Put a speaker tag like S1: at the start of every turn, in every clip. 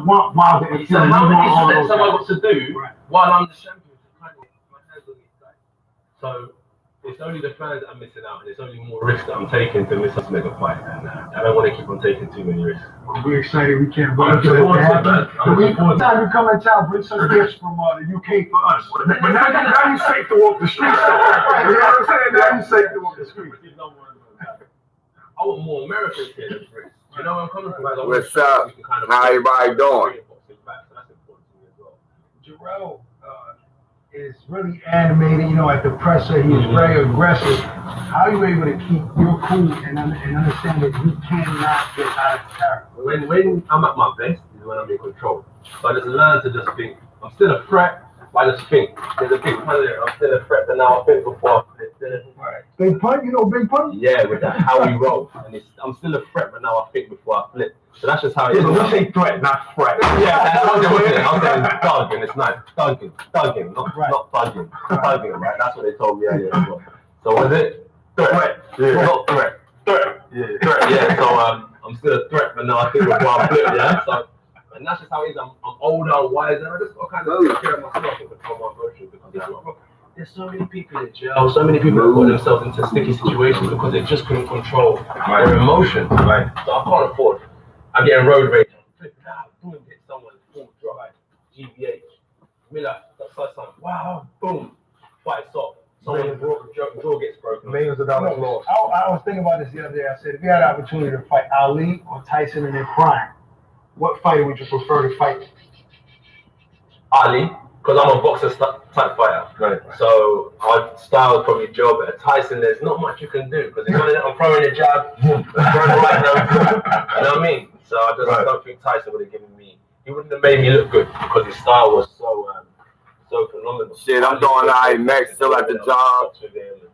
S1: want Wilder and Fury.
S2: So how many steps have I got to do while I'm the champion to kind of get my hands on these guys? So it's only the fans that are missing out, and it's only more risks that I'm taking to miss this mega fight. And I don't want to keep on taking too many risks.
S1: We're excited. We can't wait to happen. Next time you come in town, bring some gifts from the UK for us.
S3: But now you're safe to walk the streets. You know what I'm saying? Now you're safe to walk the streets.
S2: I want more Americans here than Brits. You know where I'm coming from?
S4: What's up? How everybody doing?
S1: Jarrell is really animated, at the presser. He is very aggressive. How are you able to keep your cool and understand that you cannot get out of character?
S2: When I'm at my best is when I'm in control. So I just learn to just think. I'm still a threat, but I just think. There's a big pun there. I'm still a threat, but now I think before I flip.
S1: Big pun? You know big pun?
S2: Yeah, with that, how we roll. And I'm still a threat, but now I think before I flip. So that's just how it is.
S3: We say threat, not threat.
S2: Yeah, I'm saying thugging. It's nice. Thugging, not thugging. Thugging, right? That's what they told me earlier as well. So what is it? Threat. Yeah. Not threat. Threat. Yeah. Threat. Yeah. So I'm still a threat, but now I think before I flip. Yeah. So and that's just how it is. I'm older, I'm wiser. I just got to kind of take care of myself and become my virtue because there's so many people in jail, so many people that put themselves into sticky situations because they just couldn't control their emotions. Right. So I can't afford. I'm getting road rage. I'm flipping out. Boom, hit someone. Full drive. GBH. Miller. That's something. Wow. Boom. Fight's off. Someone's jaw gets broken.
S3: Millions of dollars lost.
S1: I was thinking about this the other day. I said, if you had an opportunity to fight Ali or Tyson in their prime, what fighter would you prefer to fight?
S2: Ali, because I'm a boxer type fighter. Right. So our style is probably Joe, but at Tyson, there's not much you can do because I'm throwing a jab, throwing the right now. You know what I mean? So I don't think Tyson would have given me. He wouldn't have made me look good because his style was so phenomenal.
S4: Shit, I'm doing Max still at the job.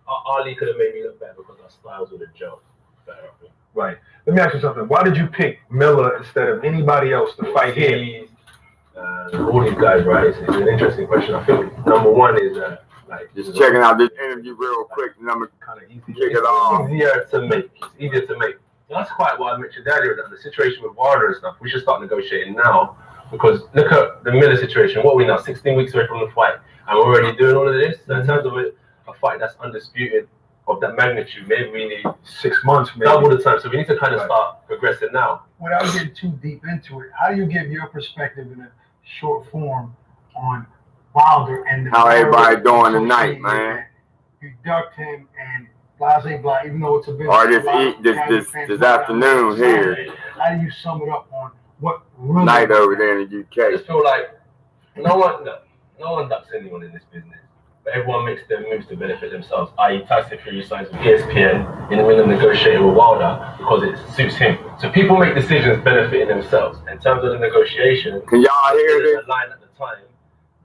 S2: Ali could have made me look better because our styles would have gelled better.
S3: Right. Let me ask you something. Why did you pick Miller instead of anybody else to fight him?
S2: All these guys, right? It's an interesting question. I think number one is
S4: just checking out this interview real quick. Number
S2: kind of easy.
S4: It's
S2: easier to make. It's easier to make. That's quite what I mentioned earlier. That the situation with Wilder and stuff, we should start negotiating now because look at the Miller situation. What are we now? 16 weeks away from the fight, and we're already doing all of this. So in terms of a fight that's undisputed of that magnitude, maybe we need
S3: 6 months, maybe
S2: double the time. So we need to kind of start progressing now.
S1: Without getting too deep into it, how do you give your perspective in a short form on Wilder and
S4: how everybody doing tonight, man?
S1: You ducked him and blah, even though it's a bit.
S4: Or this afternoon here.
S1: How do you sum it up on what really
S4: night over there in the UK?
S2: I just feel like no one ducks anyone in this business. But everyone makes their moves to benefit themselves. I.e. Tyson Fury signs with ESPN in the middle of negotiating with Wilder because it suits him. So people make decisions benefiting themselves. In terms of the negotiation,
S4: can y'all hear this?
S2: A line at the time,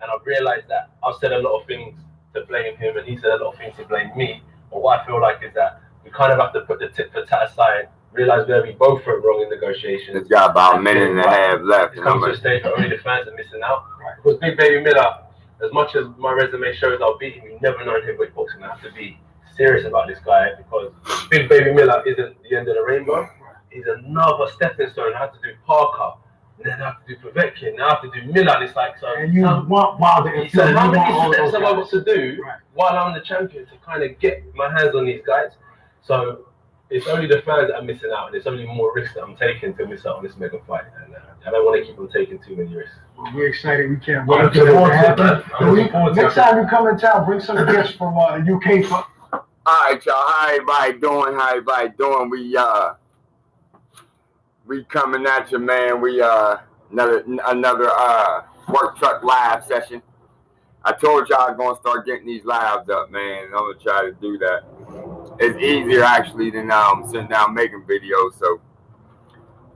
S2: and I've realized that I've said a lot of things to blame him, and he said a lot of things to blame me. But what I feel like is that we kind of have to put the tit for tat aside, realize where we both went wrong in negotiations.
S4: It's got about a minute and a half left.
S2: It comes to a stage where only the fans are missing out. Because Big Baby Miller, as much as my resume shows I'll beat him, you never know in heavyweight boxing. I have to be serious about this guy because Big Baby Miller isn't the end of the rainbow. He's another stepping stone. I have to do Parker, and then I have to do Povetkin, and I have to do Miller. And it's like, so.
S1: And you want Wilder and
S2: so how many steps have I got to do while I'm the champion to kind of get my hands on these guys? So it's only the fans that are missing out, and it's only more risks that I'm taking to miss out on this mega fight. And I don't want to keep on taking too many risks.
S1: Well, we're excited. We can't wait to happen. Next time you come in town, bring some gifts from the UK.
S4: All right, y'all. How everybody doing? How everybody doing? We coming at you, man. We another work truck live session. I told y'all I'm gonna start getting these lives up, man. I'm gonna try to do that. It's easier actually than sitting down making videos. So,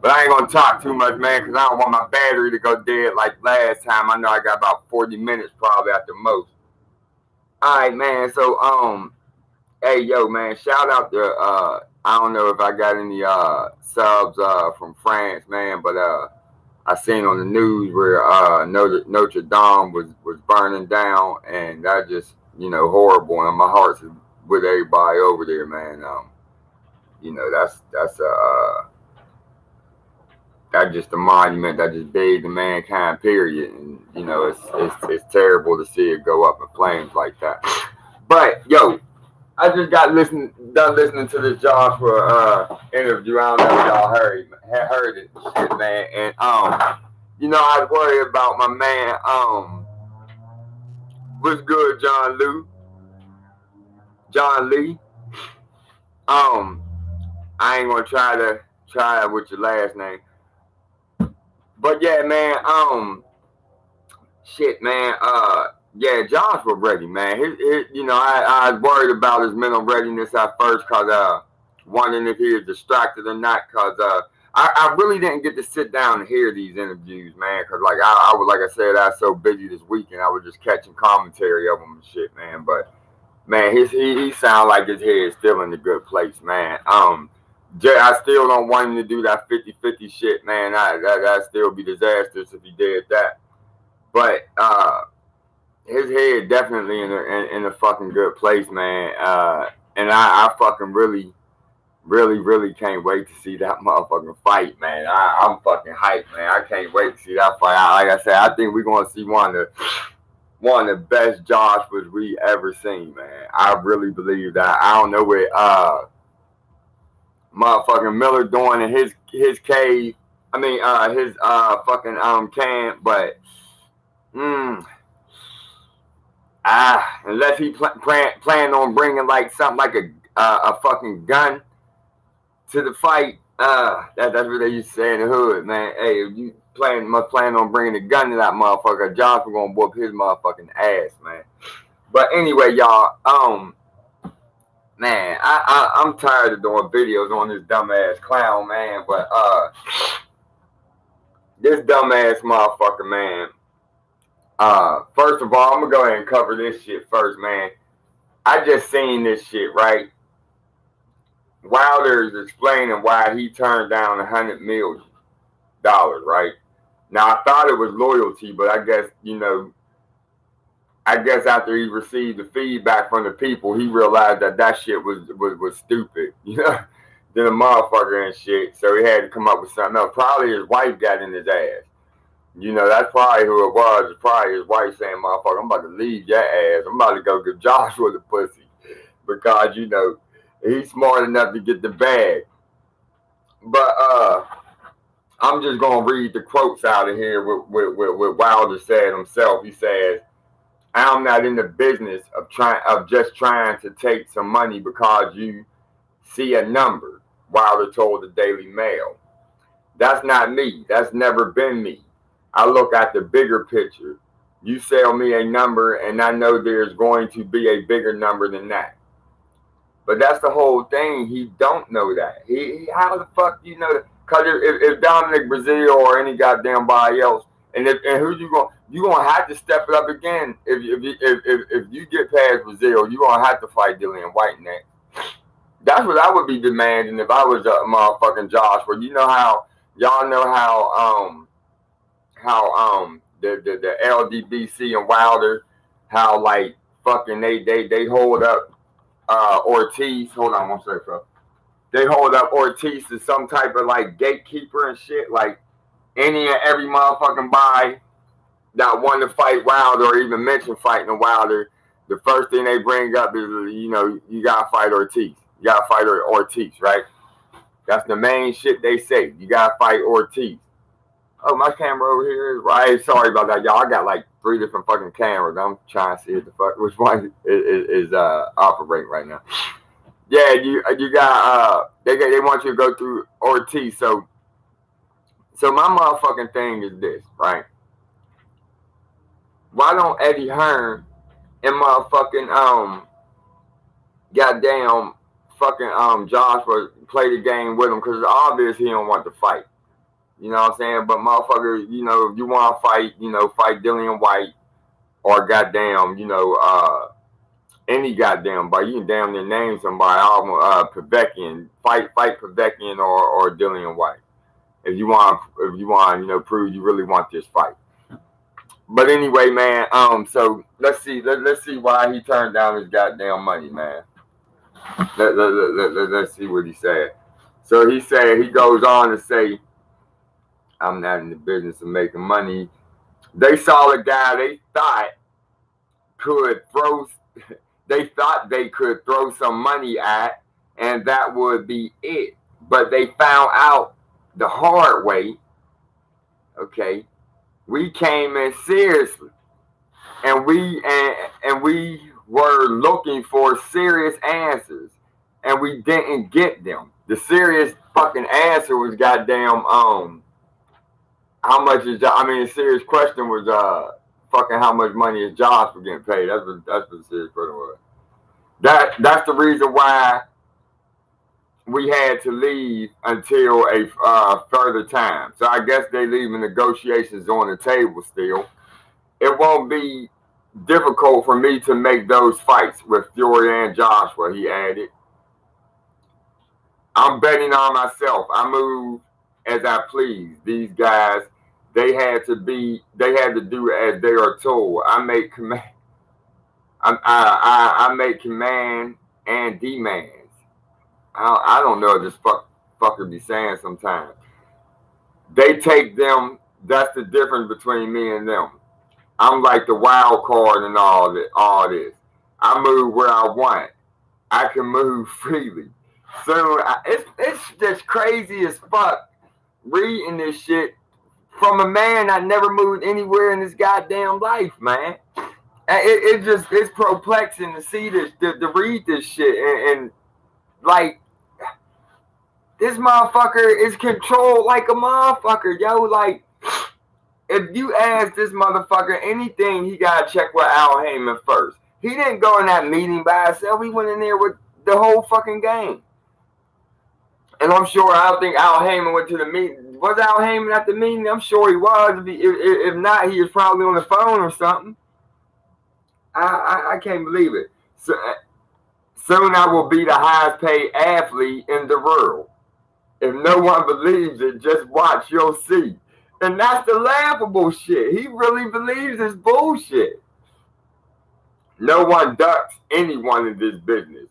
S4: but I ain't gonna talk too much, man, because I don't want my battery to go dead like last time. I know I got about 40 minutes probably at the most. All right, man. So, hey, yo, man, shout out to I don't know if I got any subs from France, man, but I seen on the news where Notre Dame was burning down, and that just, horrible. And my heart's with everybody over there, man. That's that's just a monument that just bathed to mankind, period. And you know, it's terrible to see it go up in flames like that. But yo, I just got done listening to this Joshua interview. I don't know if y'all heard it, shit, man. And you know, I was worried about my man. What's good, John Lee? I ain't gonna try with your last name. But yeah, man, shit, man, yeah, Joshua ready, man. His you know, I was worried about his mental readiness at first, cause wondering if he was distracted or not, cause I really didn't get to sit down and hear these interviews, man, cause like I was, like I said, I was so busy this weekend, I was just catching commentary of him and shit, man. But man, he sound like his head's still in a good place, man. I still don't want him to do that 50-50 shit, man. That'd still be disastrous if he did that. But his head definitely in a fucking good place, man. And I fucking really can't wait to see that motherfucking fight, man. I'm fucking hyped, man. I can't wait to see that fight. Like I said, I think we're gonna see one of the best Joshuas we ever seen, man. I really believe that. I don't know what motherfucking Miller doing in his cave. I mean, his fucking camp, but unless he plan on bringing like something like a fucking gun to the fight. That's what they used to say in the hood, man. Hey, if you plan on bringing a gun to that motherfucker, Joshua gonna whoop his motherfucking ass, man. But anyway, y'all, man, I'm tired of doing videos on this dumbass clown, man. But this dumbass motherfucker, man. First of all, I'm gonna go ahead and cover this shit first, man. I just seen this shit, right? Wilder is explaining why he turned down $100 million, right? Now I thought it was loyalty, but I guess, you know, after he received the feedback from the people, he realized that shit was stupid, you know, than a motherfucker and shit. So he had to come up with something else. Probably his wife got in his ass. You know, that's probably who it was. It's probably his wife saying, motherfucker, I'm about to leave your ass. I'm about to go give Joshua the pussy. Because, you know, he's smart enough to get the bag. But I'm just going to read the quotes out of here what Wilder said himself. He says, I'm not in the business of just trying to take some money because you see a number, Wilder told the Daily Mail. That's not me. That's never been me. I look at the bigger picture. You sell me a number and I know there's going to be a bigger number than that. But that's the whole thing. He don't know that. He how the fuck do you know that? Because if Dominic Brazil or any goddamn body else, and who you gonna have to step it up again. If you get past Brazil, you gonna have to fight Dillian White next. That's what I would be demanding if I was a motherfucking Joshua. You know how y'all know how the LDBC and Wilder, how like fucking they hold up Ortiz. Hold on one second, bro. They hold up Ortiz as some type of like gatekeeper and shit. Like any and every motherfucking body that want to fight Wilder or even mention fighting Wilder, the first thing they bring up is, you know, you gotta fight Ortiz. You gotta fight Ortiz, right? That's the main shit they say. You gotta fight Ortiz. Oh, my camera over here is right. Sorry about that, y'all. I got like 3 different fucking cameras. I'm trying to see the fuck which one is operating right now. Yeah, you got they want you to go through Ortiz. So my motherfucking thing is this, right? Why don't Eddie Hearn and motherfucking goddamn fucking Joshua play the game with him? Because it's obvious he don't want to fight. You know what I'm saying? But motherfucker, you know, if you want to fight, you know, fight Dillian White or goddamn, you know, any goddamn body. You can damn near name somebody. Povetkin, fight Povetkin or Dillian White. If you want, you know, prove you really want this fight. But anyway, man, so let's see why he turned down his goddamn money, man. Let's see what he said. So he goes on to say, I'm not in the business of making money. They saw a guy they thought could throw. They thought they could throw some money at, and that would be it. But they found out the hard way. Okay, we came in seriously, and we were looking for serious answers, and we didn't get them. The serious fucking answer was goddamn how much is I mean the serious question was fucking how much money is Josh for getting paid. That's what the serious question was. That's the reason why we had to leave until a further time. So I guess they leaving negotiations on the table still. It won't be difficult for me to make those fights with Fury and Joshua, he added. I'm betting on myself. I move as I please. These guys, they had to do as they are told. I make command. I make command and demands. I don't know what this fucker be saying sometimes. They take them. That's the difference between me and them. I'm like the wild card and all this. I move where I want. I can move freely. So it's just crazy as fuck reading this shit from a man that never moved anywhere in his goddamn life, man. It's perplexing to see this, to read this shit, and like this motherfucker is controlled like a motherfucker, yo. Like if you ask this motherfucker anything, he gotta check with Al Heyman first. He didn't go in that meeting by himself. He went in there with the whole fucking game. And I'm sure, I don't think Al Heyman went to the meeting. Was Al Heyman at the meeting? I'm sure he was. If not, he was probably on the phone or something. I can't believe it. So, soon I will be the highest paid athlete in the world. If no one believes it, just watch, you'll see. And that's the laughable shit. He really believes this bullshit. No one ducks anyone in this business,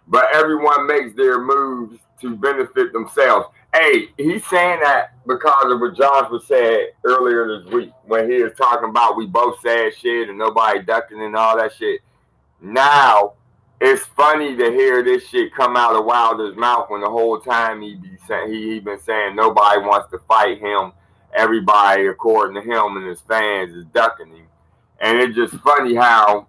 S4: but everyone makes their moves to benefit themselves. Hey, he's saying that because of what Josh was said earlier this week when he was talking about we both said shit and nobody ducking and all that shit. Now, it's funny to hear this shit come out of Wilder's mouth when the whole time he been saying nobody wants to fight him. Everybody, according to him and his fans, is ducking him. And it's just funny how,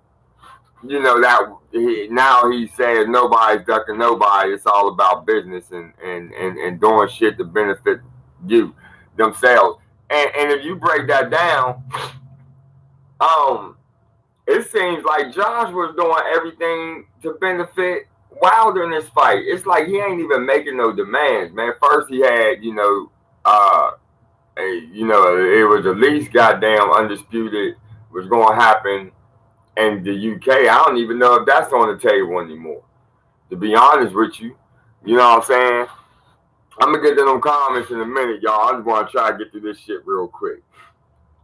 S4: you know, now he says nobody's ducking nobody. It's all about business and doing shit to benefit you themselves. And if you break that down, it seems like Josh was doing everything to benefit Wilder in this fight. It's like he ain't even making no demands, man. First he had, it was at least goddamn undisputed was going to happen in the UK. I don't even know if that's on the table anymore, to be honest with you. You know what I'm saying? I'm going to get to them comments in a minute, y'all. I just want to try to get through this shit real quick.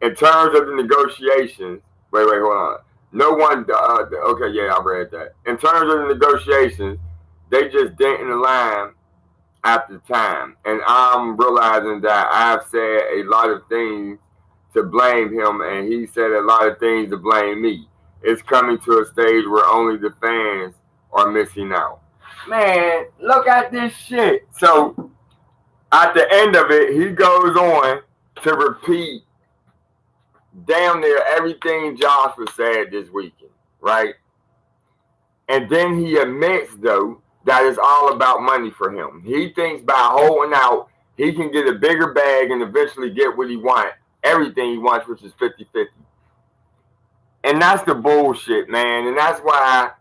S4: In terms of the negotiations, wait, hold on. No one, okay, yeah, I read that. In terms of the negotiations, they just dent in the line at the time. And I'm realizing that I've said a lot of things to blame him, and he said a lot of things to blame me. It's coming to a stage where only the fans are missing out. Man, look at this shit. So, at the end of it, he goes on to repeat damn near everything Joshua said this weekend, right? And then he admits, though, that it's all about money for him. He thinks by holding out, he can get a bigger bag and eventually get what he wants, everything he wants, which is 50-50. And that's the bullshit, man. And that's why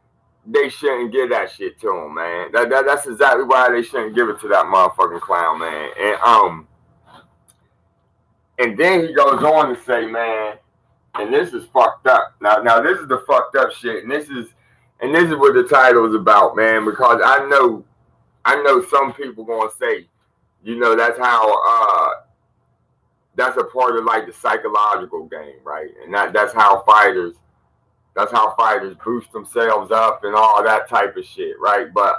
S4: they shouldn't give that shit to him, man. That's exactly why they shouldn't give it to that motherfucking clown, man. And then he goes on to say, man, and this is fucked up. Now this is the fucked up shit, and this is what the title is about, man. Because I know some people gonna say, that's how that's a part of like the psychological game, right? And that's how fighters boost themselves up and all that type of shit, right? But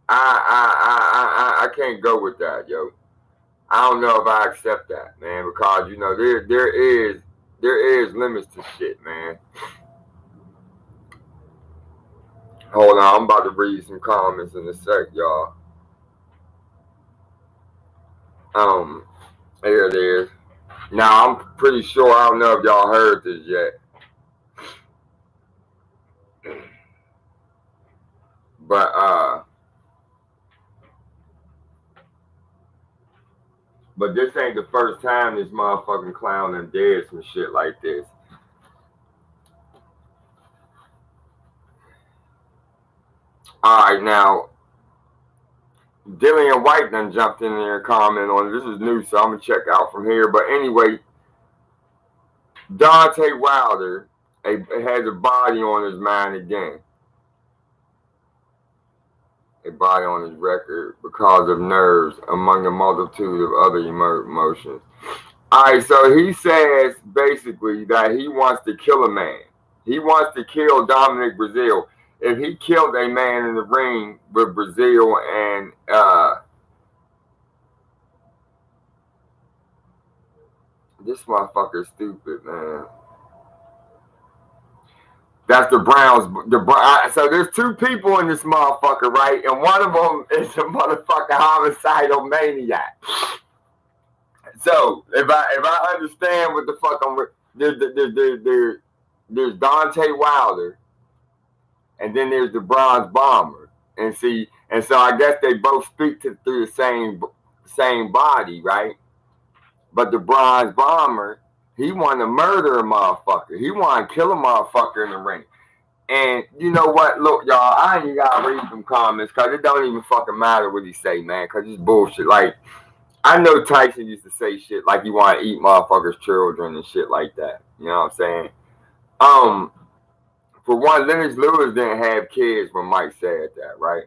S4: I can't go with that, yo. I don't know if I accept that, man, because you know there is limits to shit, man. Hold on, I'm about to read some comments in a sec, y'all. Here it is. Now I'm pretty sure I don't know if y'all heard this yet, but this ain't the first time this motherfucking clown done did some shit like this. All right, now Dillian White done jumped in there and commented on it. This is new, so I'm gonna check out from here. But anyway, Dante Wilder has a body on his mind again. A body on his record because of nerves among a multitude of other emotions. All right, so he says basically that he wants to kill a man. He wants to kill Dominic Brazil. If he killed a man in the ring with Brazil and this motherfucker is stupid, man. That's the Browns. So there's two people in this motherfucker, right? And one of them is a motherfucking homicidal maniac. So if I understand what the fuck there's Dante Wilder, and then there's the Bronze Bomber, and so I guess they both speak through the same body, right? But the Bronze Bomber, he want to murder a motherfucker. He want to kill a motherfucker in the ring. And you know what? Look, y'all, I ain't gotta read them comments because it don't even fucking matter what he say, man, because it's bullshit. Like, I know Tyson used to say shit like you want to eat motherfuckers' children and shit like that. You know what I'm saying? For one, Lennox Lewis didn't have kids when Mike said that, right?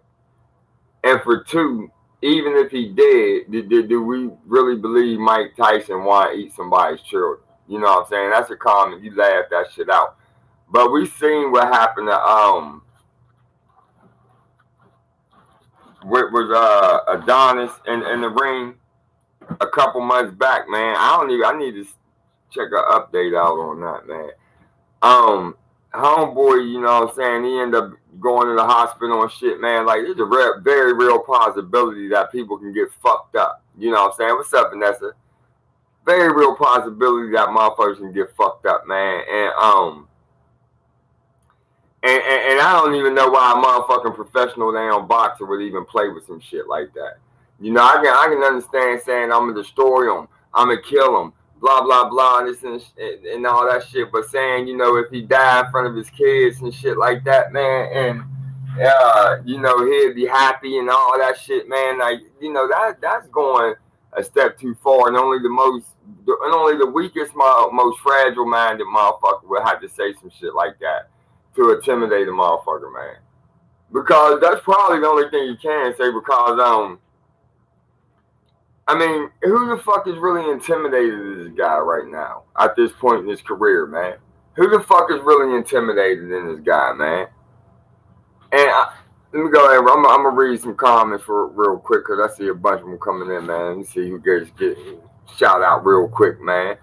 S4: And for two, even if he did we really believe Mike Tyson want to eat somebody's children? You know what I'm saying? That's a comment. You laugh that shit out. But we seen what happened to with Adonis in the ring a couple months back, man. I need to check an update out on that, man. Homeboy, you know what I'm saying, he ended up going to the hospital and shit, man. Like, there's a very real possibility that people can get fucked up. You know what I'm saying? What's up, Vanessa? Very real possibility that motherfuckers can get fucked up, man. And I don't even know why a motherfucking professional damn boxer would even play with some shit like that. You know, I can understand saying I'm gonna destroy him, I'm gonna kill him, blah blah blah, and this and all that shit. But saying, you know, if he died in front of his kids and shit like that, man, and you know, he'd be happy and all that shit, man. Like, you know, that's going a step too far, and only the weakest, most fragile-minded motherfucker would have to say some shit like that to intimidate a motherfucker, man. Because that's probably the only thing you can say. Because I mean, who the fuck is really intimidated this guy right now at this point in his career, man? Who the fuck is really intimidated in this guy, man? And let me go ahead. I'm gonna read some comments for real quick because I see a bunch of them coming in, man. Let me see who gets shout out real quick, man.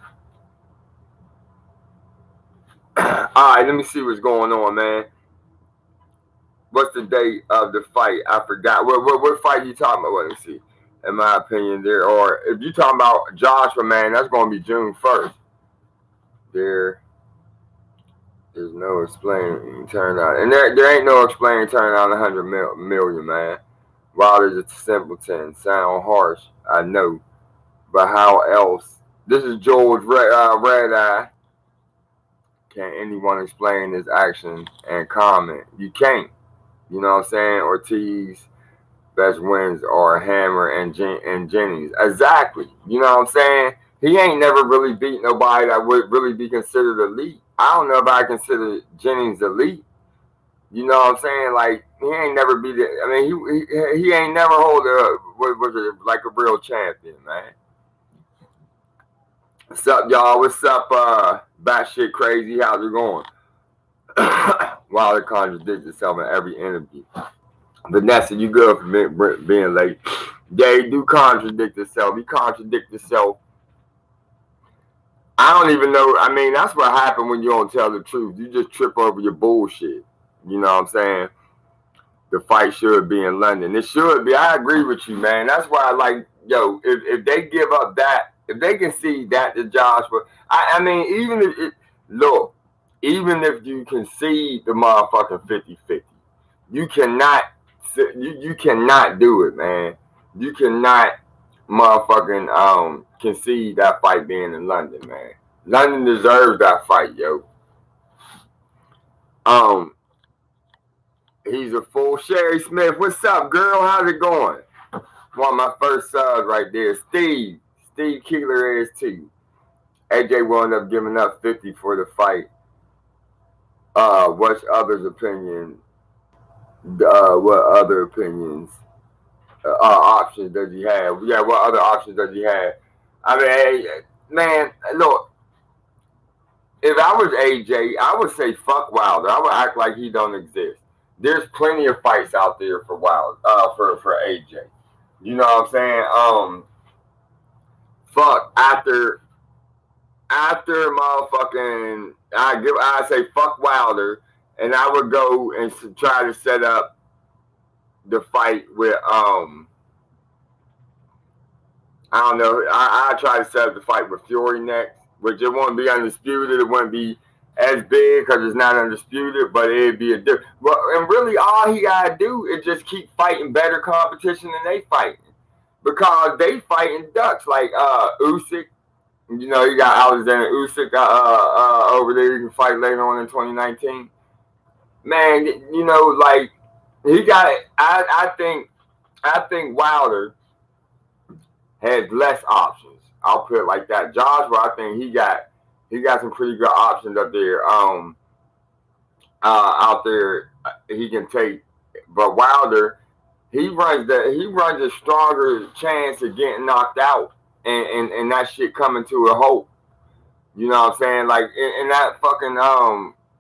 S4: All right, let me see what's going on, man. What's the date of the fight? I forgot. What fight you talking about? Let me see. In my opinion, there, or if you talking about Joshua, man, that's going to be June 1st. There's no explaining turnout, and there ain't no explaining turnout 100 million, man. Wilder's a simpleton. Sound harsh, I know, but how else? This is George Red Eye. Can anyone explain his action and comment? You can't. You know what I'm saying? Ortiz best wins are Hammer and Jennings. Exactly. You know what I'm saying? He ain't never really beat nobody that would really be considered elite. I don't know if I consider Jennings elite. You know what I'm saying? Like, he ain't never beat it. I mean, he ain't never hold like a real champion, man. What's up, y'all? What's up, batshit crazy? How's it going? Wilder contradicts himself in every interview. Vanessa, you good for being late. They do contradict itself. He contradicts itself. I don't even know. I mean, that's what happened when you don't tell the truth. You just trip over your bullshit. You know what I'm saying? The fight should be in London. It should be. I agree with you, man. That's why I like, yo, if they give up that, if they can see that to Joshua, I mean, even if you concede the motherfucking 50-50, you cannot do it, man. You cannot motherfucking concede that fight being in London, man. London deserves that fight, yo. He's a fool. Sherry Smith, what's up, girl? How's it going? One of my first subs right there. Steve Keeler is too. AJ wound up giving up 50 for the fight. What's others' opinion? What other opinions? Options does he have? Yeah, what other options does he have? I mean, man, look. If I was AJ, I would say fuck Wilder. I would act like he don't exist. There's plenty of fights out there for Wilder, for AJ. You know what I'm saying? Fuck after motherfucking, I say fuck Wilder, and I would go and try to set up the fight with I don't know. I try to set up the fight with Fury next, which it won't be undisputed. It wouldn't be as big because it's not undisputed, but it'd be a different. Well, and really, all he gotta do is just keep fighting better competition than they fighting, because they fighting ducks like Usyk. You know, you got Alexander Usyk over there. You can fight later on in 2019. Man, you know, like he got it. I think Wilder has less options. I'll put it like that. Joshua, I think he got some pretty good options up there. Out there he can take, but Wilder, he runs a stronger chance of getting knocked out and that shit coming to a halt. You know what I'm saying? Like in that fucking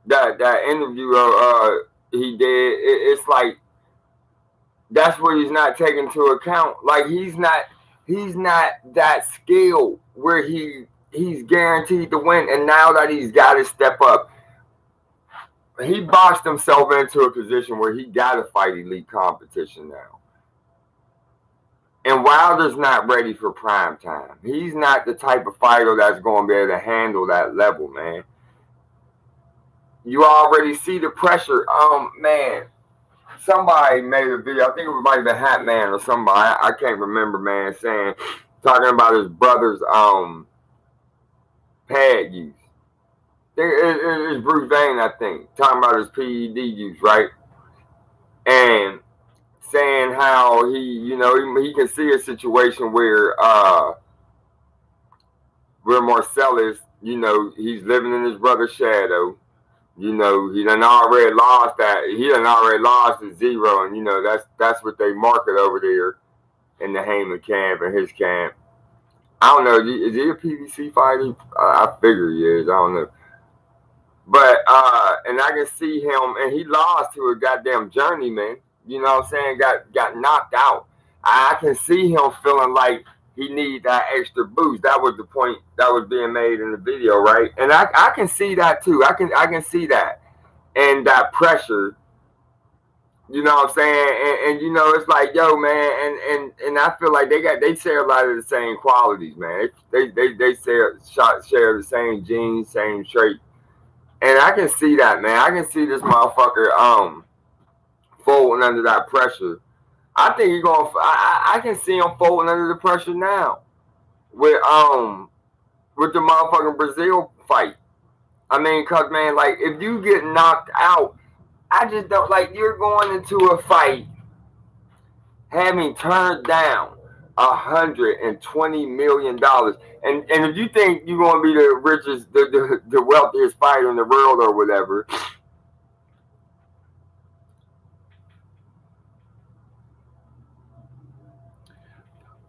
S4: that interview he did, it's like that's what he's not taking into account. Like he's not that skilled where he's guaranteed to win, and now that he's got to step up, he boxed himself into a position where he got to fight elite competition now. And Wilder's not ready for prime time. He's not the type of fighter that's going to be able to handle that level, man. You already see the pressure. Man, somebody made a video. I think it might have been Hat Man or somebody. I can't remember, man, talking about his brother's pad use. It's Bruce Vane, I think, talking about his PED use, right? And saying how he can see a situation where Marcellus, he's living in his brother's shadow. He done already lost that. He done already lost his zero, and that's what they market over there in the Heyman camp and his camp. I don't know. Is he a PBC fighter? I figure he is. I don't know. But and I can see him, and he lost to a goddamn journeyman. You know what I'm saying? Got knocked out. I can see him feeling like he need that extra boost. That was the point that was being made in the video, right? And I can see that too. I can see that, and that pressure. You know what I'm saying? And it's like, yo, man, and I feel like they share a lot of the same qualities, man. They share the same genes, same trait. And I can see that, man. I can see this motherfucker folding under that pressure. I think he's gonna. I can see him folding under the pressure now, with the motherfucking Brazil fight. I mean, cause man, like if you get knocked out, I just don't like you're going into a fight having turned down $120 million, and if you think you're gonna be the richest, the wealthiest fighter in the world or whatever.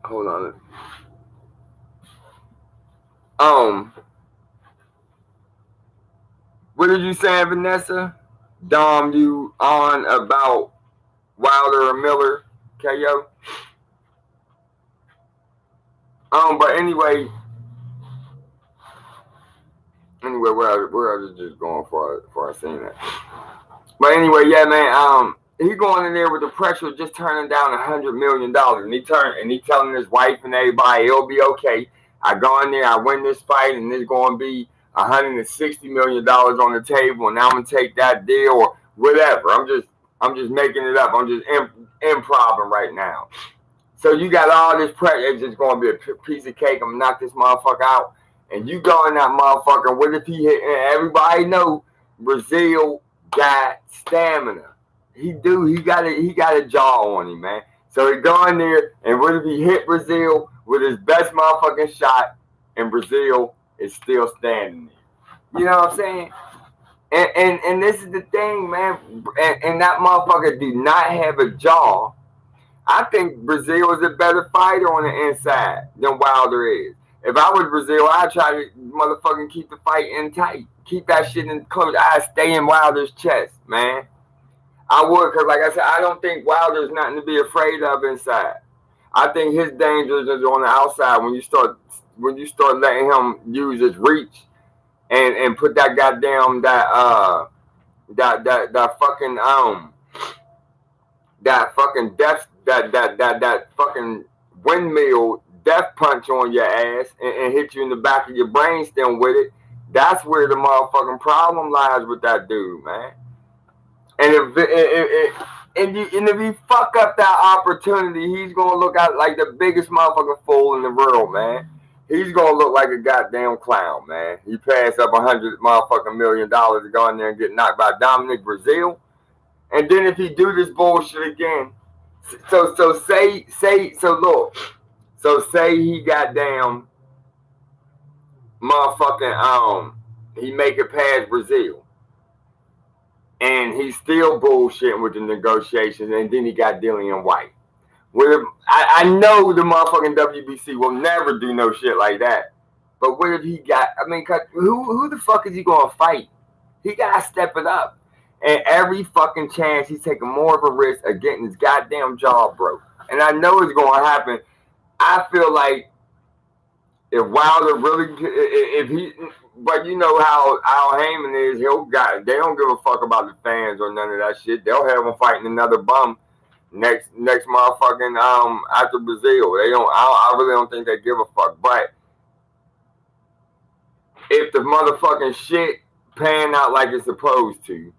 S4: Hold on. What did you say, Vanessa? Dom, you on about Wilder or Miller, KO? But anyway, where I was just going for I seen that. But anyway, yeah, man. He going in there with the pressure of just turning down $100 million, and he telling his wife and everybody it'll be okay. I go in there, I win this fight, and there's going to be $160 million on the table, and I'm gonna take that deal or whatever. I'm just making it up. I'm just improving right now. So you got all this pressure. It's just going to be a piece of cake. I'm gonna knock this motherfucker out, and you go in that motherfucker. What if he hit? And everybody know Brazil got stamina. He got a jaw on him, man. So he go in there, and what if he hit Brazil with his best motherfucking shot, and Brazil is still standing there? You know what I'm saying? And this is the thing, man. And that motherfucker do not have a jaw. I think Brazil is a better fighter on the inside than Wilder is. If I was Brazil, I'd try to motherfucking keep the fight in tight. Keep that shit in close. I'd stay in Wilder's chest, man. I would, because like I said, I don't think Wilder's nothing to be afraid of inside. I think his danger is on the outside when you start letting him use his reach and put that goddamn that fucking windmill death punch on your ass and hit you in the back of your brainstem with it. That's where the motherfucking problem lies with that dude, man. And if he fuck up that opportunity, he's gonna look out like the biggest motherfucking fool in the world, man. He's gonna look like a goddamn clown, man. He passed up $100 motherfucking million to go in there and get knocked by Dominic Brazil. And then if he do this bullshit again, so say he goddamn motherfucking he make it past Brazil. And he's still bullshitting with the negotiations, and then he got Dillian White. I know the motherfucking WBC will never do no shit like that. But what if he got? I mean, who the fuck is he gonna fight? He gotta step it up. And every fucking chance he's taking more of a risk of getting his goddamn jaw broke. And I know it's gonna happen. I feel like if Wilder really, but you know how Al Heyman is, they don't give a fuck about the fans or none of that shit. They'll have him fighting another bum next motherfucking after Brazil. They don't. I really don't think they give a fuck. But if the motherfucking shit pan out like it's supposed to,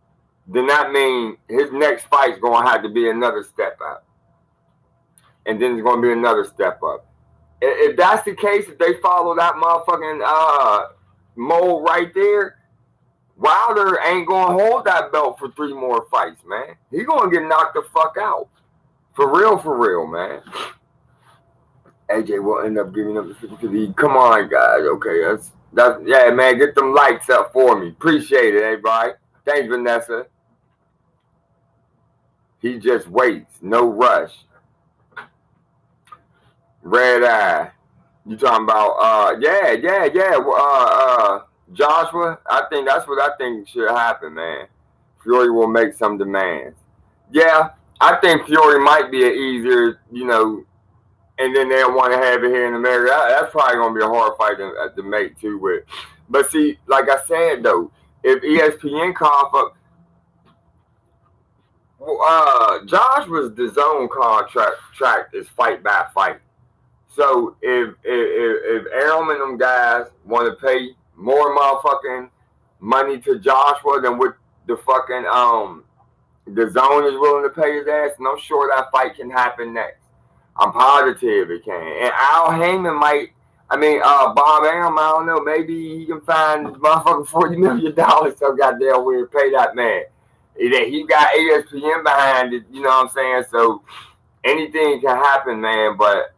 S4: then that means his next fight's gonna have to be another step up, and then it's gonna be another step up. If that's the case, if they follow that motherfucking mold right there, Wilder ain't gonna hold that belt for 3 more fights, man. He gonna get knocked the fuck out. For real, man. AJ will end up giving up the 50-50. Come on, guys. Okay, that's yeah, man. Get them lights up for me. Appreciate it, everybody. Thanks, Vanessa. He just waits. No rush. Red eye. You talking about Joshua? I think that's what I think should happen, man. Fury will make some demands. Yeah, I think Fury might be an easier, and then they'll want to have it here in America. That's probably gonna be a hard fight to make too with. But see, like I said though, if ESPN cough up, Joshua's DAZN contract is fight by fight. So if Errol and them guys want to pay more motherfucking money to Joshua than what the fucking DAZN is willing to pay his ass, and I'm sure that fight can happen next. I'm positive it can. And Al Heyman might. Bob Arum, I don't know. Maybe he can find motherfucking $40 million. So goddamn weird pay that man. He got ESPN behind it. You know what I'm saying? So anything can happen, man. But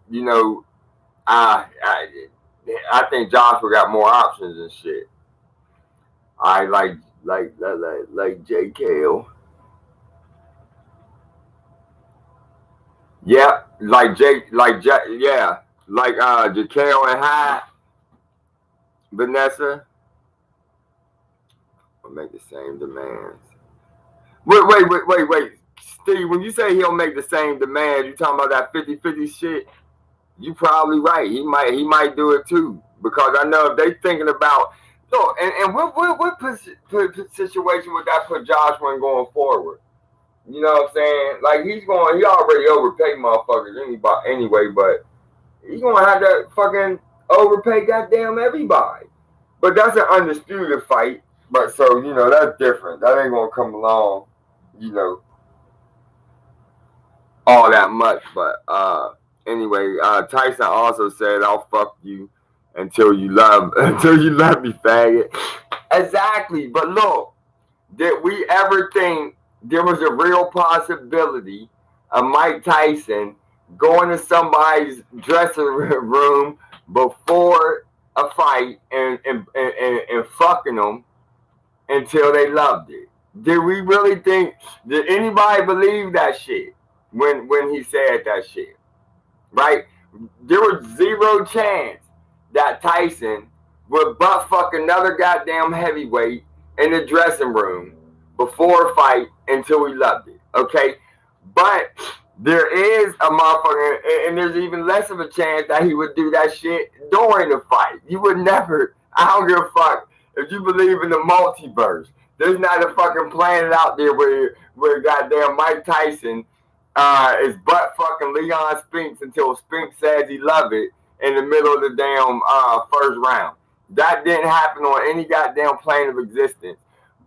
S4: I think Joshua got more options and shit. I like JKO. Yeah, like JKO and High. Vanessa will make the same demands. Wait. Steve, when you say he'll make the same demands, you talking about that 50-50 shit? You probably right. He might do it too. Because I know if they thinking about and what situation would that put Joshua in going forward? You know what I'm saying? Like he already overpaid motherfuckers anyway, but he's gonna have to fucking overpay goddamn everybody. But that's an undisputed fight. But so, that's different. That ain't gonna come along, all that much. But anyway, Tyson also said, "I'll fuck you until you love me, faggot." Exactly. But look, did we ever think there was a real possibility of Mike Tyson going to somebody's dressing room before a fight and fucking them until they loved it? Did we really think? Did anybody believe that shit when he said that shit? Right? There was zero chance that Tyson would butt fuck another goddamn heavyweight in the dressing room before a fight until he loved it. Okay? But there is a motherfucker, and there's even less of a chance that he would do that shit during the fight. You would never, I don't give a fuck if you believe in the multiverse. There's not a fucking planet out there where goddamn Mike Tyson is butt fucking Leon Spinks until Spinks says he love it in the middle of the damn first round. That didn't happen on any goddamn plane of existence.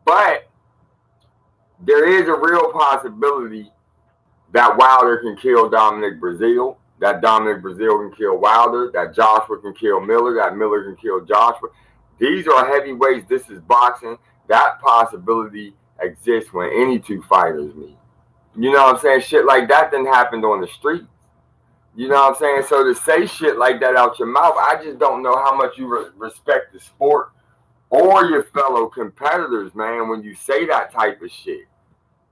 S4: But there is a real possibility that Wilder can kill Dominic Breazeale, that Dominic Breazeale can kill Wilder, that Joshua can kill Miller, that Miller can kill Joshua. These are heavyweights. This is boxing. That possibility exists when any two fighters meet. You know what I'm saying? Shit like that didn't happen on the streets. You know what I'm saying? So to say shit like that out your mouth, I just don't know how much you respect the sport or your fellow competitors, man, when you say that type of shit.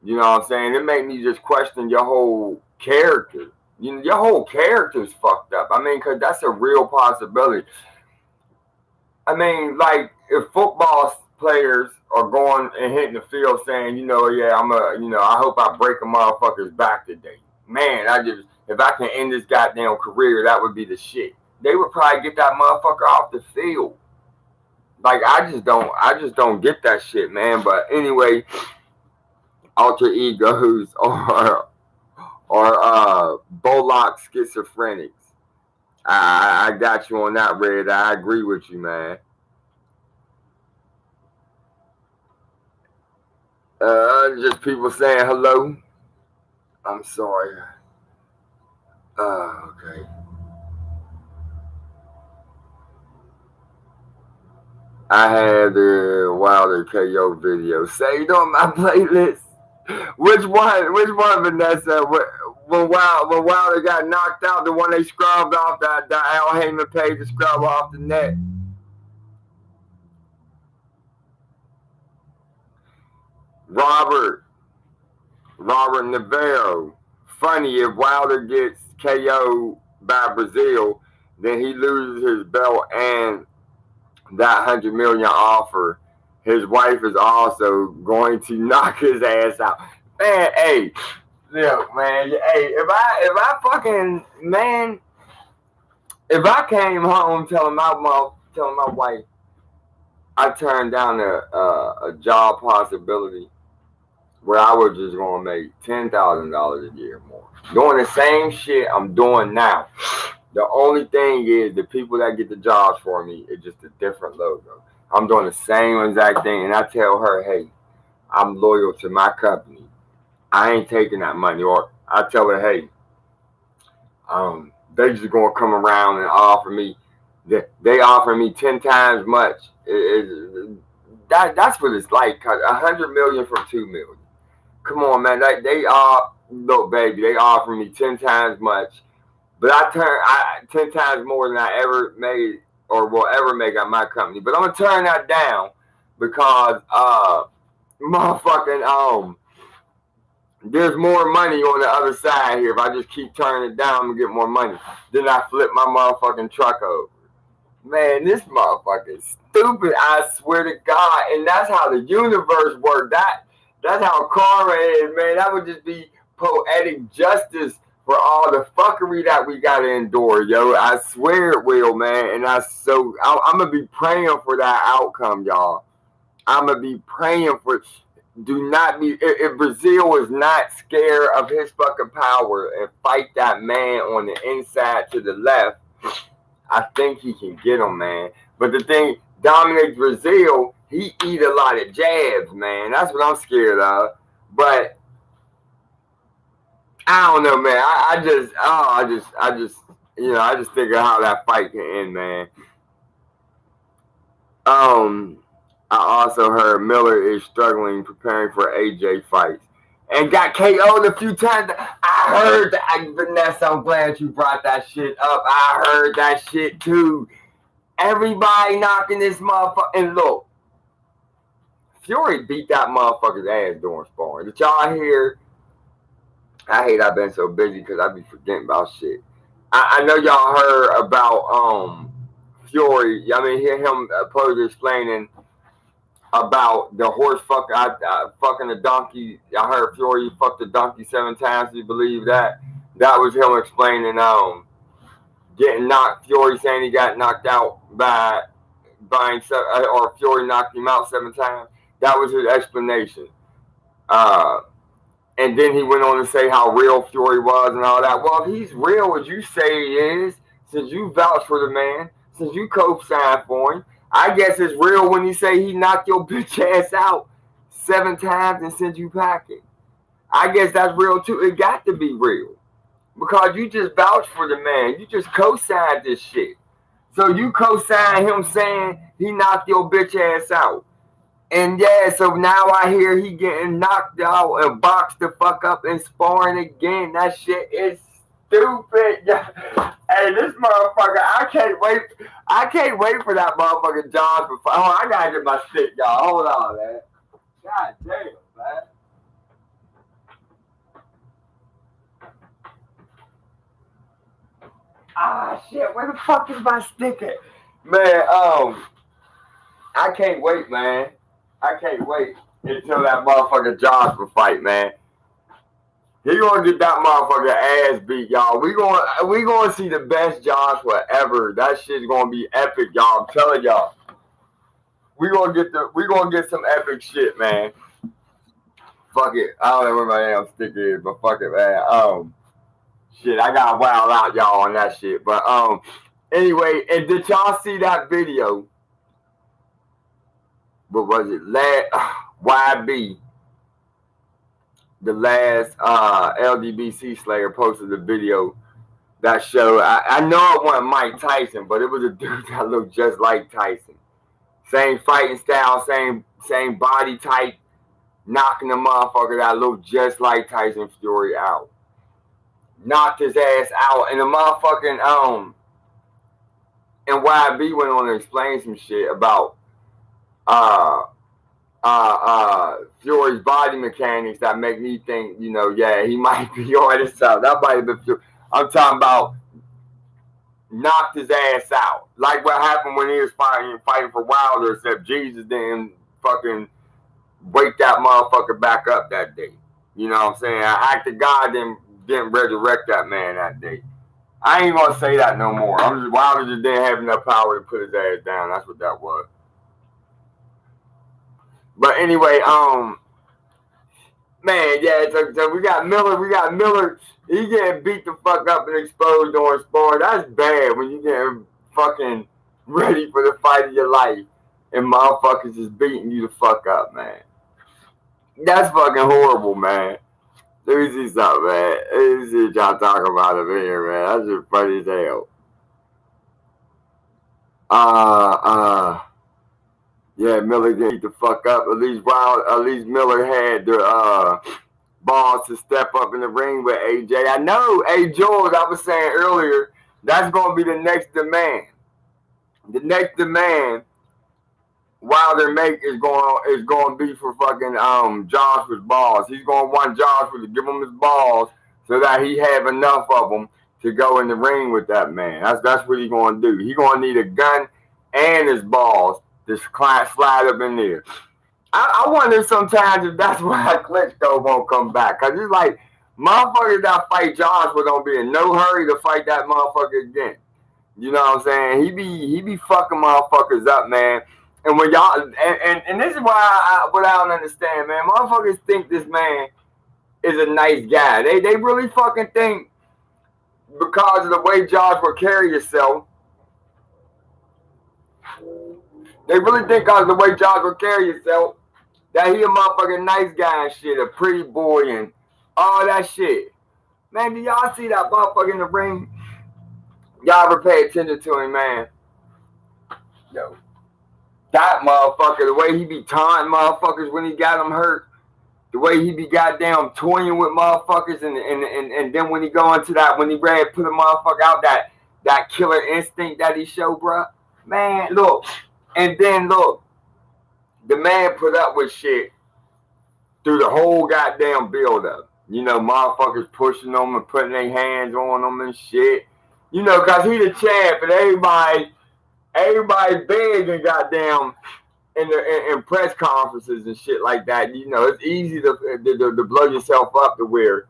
S4: You know what I'm saying? It made me just question your whole character. Your whole character's fucked up. I mean, because that's a real possibility. I mean, like, if football players are going and hitting the field saying, yeah, I hope I break a motherfucker's back today. Man, if I can end this goddamn career, that would be the shit. They would probably get that motherfucker off the field. Like, I just don't get that shit, man. But anyway, alter egos or Bollock schizophrenics. I got you on that, Red. I agree with you, man. Just people saying hello. I'm sorry. Okay. I had the Wilder KO video saved on my playlist. Which one, Vanessa? When Wilder got knocked out, the one they scrubbed off, that Al Heyman paid to scrub off the net. Robert Navarro. Funny, if Wilder gets KO'd by Breazeale, then he loses his belt and that $100 million offer. His wife is also going to knock his ass out. Man, hey, look, man, hey, if I came home telling my wife I turned down a job possibility where I was just gonna make $10,000 a year more, doing the same shit I'm doing now. The only thing is the people that get the jobs for me is just a different logo. I'm doing the same exact thing, and I tell her, hey, I'm loyal to my company. I ain't taking that money. Or I tell her, hey, they just gonna come around and offer me. They offer me 10 times much. That's what it's like. $100 million from $2 million. Come on, man. They are, look, baby. They offer me 10 times much, but I 10 times more than I ever made or will ever make at my company. But I'm gonna turn that down because motherfucking there's more money on the other side here. If I just keep turning it down, I'm gonna get more money. Then I flip my motherfucking truck over. Man, this motherfucker is stupid. I swear to God. And that's how the universe works. That's how karma is, man. That would just be poetic justice for all the fuckery that we gotta endure, yo. I swear it will, man. And I'm gonna be praying for that outcome, y'all. I'm gonna be praying for. Do not be. If Brazil is not scared of his fucking power and fight that man on the inside to the left, I think he can get him, man. But the thing, Dominic Brazil, he eat a lot of jabs, man. That's what I'm scared of. But I don't know, man. I just think of how that fight can end, man. I also heard Miller is struggling preparing for AJ fights and got KO'd a few times. I heard that, Vanessa. I'm glad you brought that shit up. I heard that shit too. Everybody knocking this motherfucker. And look, Fury beat that motherfucker's ass during sparring. Did y'all hear? I hate I've been so busy because I be forgetting about shit. I know y'all heard about Fury. I mean, hear him supposedly explaining about the horse fucking a donkey. I heard Fury fucked a donkey 7 times. Do you believe that? That was him explaining getting knocked. Fury saying he got knocked out by himself, or Fury knocked him out 7 times. That was his explanation. And then he went on to say how real Fury was and all that. Well, if he's real as you say he is, since you vouch for the man, since you co-signed for him, I guess it's real when you say he knocked your bitch ass out 7 times and sent you packing. I guess that's real too. It got to be real. Because you just vouched for the man. You just co-signed this shit. So you co-signed him saying he knocked your bitch ass out. And yeah, so now I hear he getting knocked out and boxed the fuck up and sparring again. That shit is stupid. Hey, this motherfucker, I can't wait for that motherfucking John. Oh, I gotta get my stick, y'all. Hold on, man. God damn, man. Ah, shit, where the fuck is my stick at? Man, I can't wait, man. I can't wait until that motherfucker Joshua fight, man. He gonna get that motherfucker ass beat, y'all. We gonna see the best Joshua ever. That shit's gonna be epic, y'all. I'm telling y'all. We gonna get some epic shit, man. Fuck it. I don't know where my damn stick is, but fuck it, man. Shit, I got wild out, y'all, on that shit. But anyway, and did y'all see that video? What was it? YB, the last LDBC Slayer, posted a video that showed. I know it wasn't Mike Tyson, but it was a dude that looked just like Tyson. Same fighting style, same body type, knocking the motherfucker that looked just like Tyson Fury out. Knocked his ass out, and the motherfucking and YB went on to explain some shit about Fury's body mechanics that make me think, yeah, he might be on this side. That might have been Fury. I'm talking about knocked his ass out. Like what happened when he was fighting for Wilder, except Jesus didn't fucking wake that motherfucker back up that day. You know what I'm saying? Act of God didn't resurrect that man that day. I ain't gonna say that no more. Wilder just didn't have enough power to put his ass down. That's what that was. But anyway, man, yeah, so we got Miller. He getting beat the fuck up and exposed during sparring. That's bad when you getting fucking ready for the fight of your life and motherfuckers is beating you the fuck up, man. That's fucking horrible, man. Let me see something, man. Let me see what y'all talking about over here, man. That's just funny as hell. Yeah, Miller get beat the fuck up. At least Miller had the balls to step up in the ring with AJ. I know, hey George, I was saying earlier, that's gonna be the next demand. The next demand Wilder make is going to be for fucking Joshua's balls. He's gonna want Joshua to give him his balls so that he have enough of them to go in the ring with that man. That's what he's gonna do. He gonna need a gun and his balls to slide up in there. I wonder sometimes if that's why Klitschko won't come back. Cause it's like Motherfuckers that fight Josh were gonna be in no hurry to fight that motherfucker again. You know what I'm saying? He be fucking motherfuckers up, man. And when y'all and this is why what I don't understand, man. Motherfuckers think this man is a nice guy. They really fucking think because of the way Josh will carry himself. They really think because of the way Josh will carry himself that he a motherfucking nice guy and shit, a pretty boy and all that shit. Man, do y'all see that motherfucker in the ring? Y'all ever pay attention to him, man? Yo. That motherfucker, the way he be taunting motherfuckers when he got them hurt, the way he be goddamn toying with motherfuckers, and then when he go into that, when he ready to put a motherfucker out, that killer instinct that he show, bro. Man, look. And then look, the man put up with shit through the whole goddamn build up. You know, motherfuckers pushing them and putting their hands on them and shit. You know, cause he the champ and everybody big and goddamn in press conferences and shit like that. You know, it's easy to blow yourself up to where,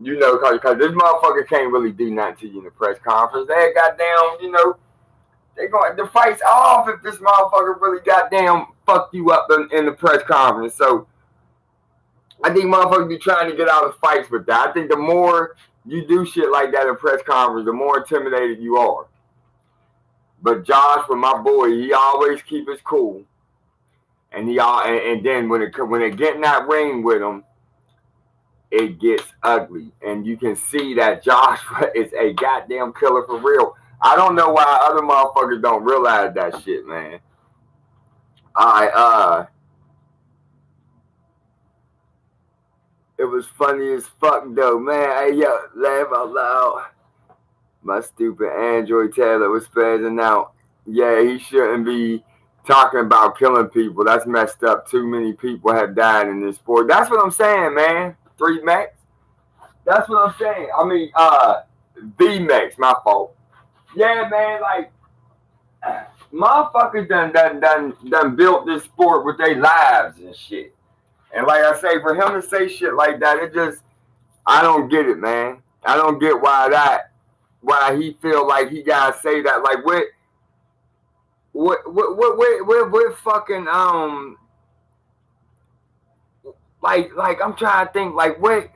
S4: you know, cause this motherfucker can't really do nothing to you in the press conference. They goddamn, you know, the fight's off if this motherfucker really goddamn fucked you up in the press conference. So I think motherfuckers be trying to get out of fights with that. I think the more you do shit like that in press conference, the more intimidated you are. But Josh, with my boy, he always keep his cool. And then when it get in that ring with him, it gets ugly. And you can see that Josh is a goddamn killer for real. I don't know why other motherfuckers don't realize that shit, man. It was funny as fuck though, man. Hey, yo, laugh out loud. My stupid Android tablet was spazzing out. Yeah, he shouldn't be talking about killing people. That's messed up. Too many people have died in this sport. That's what I'm saying, man. 3 Max. That's what I'm saying. I mean, V Max, my fault. Yeah, man, like motherfuckers done built this sport with their lives and shit. And like I say, for him to say shit like that, it just, I don't get it, man. I don't get why he feel like he gotta say that. Like what fucking like I'm trying to think like what.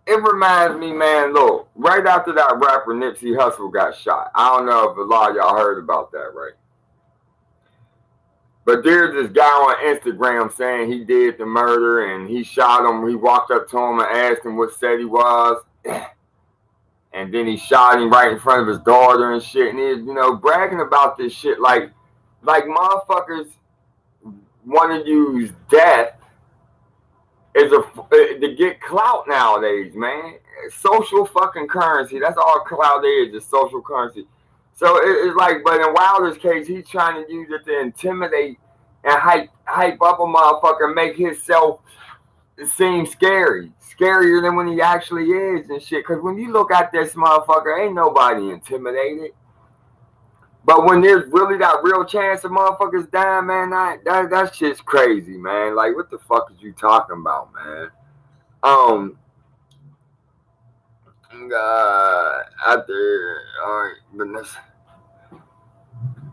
S4: It reminds me, man, look, right after that rapper Nipsey Hussle got shot. I don't know if a lot of y'all heard about that, right? But there's this guy on Instagram saying he did the murder and he shot him. He walked up to him and asked him what set he was. And then he shot him right in front of his daughter and shit. And he's, you know, bragging about this shit like motherfuckers want to use death to get clout nowadays, man. Social fucking currency. That's all clout is social currency. So it's like, but in Wilder's case, he's trying to use it to intimidate and hype up a motherfucker, make himself seem scarier than when he actually is and shit. Because when you look at this motherfucker, ain't nobody intimidated. But when there's really that real chance of motherfuckers dying, man, that shit's crazy, man. Like, what the fuck is you talking about, man?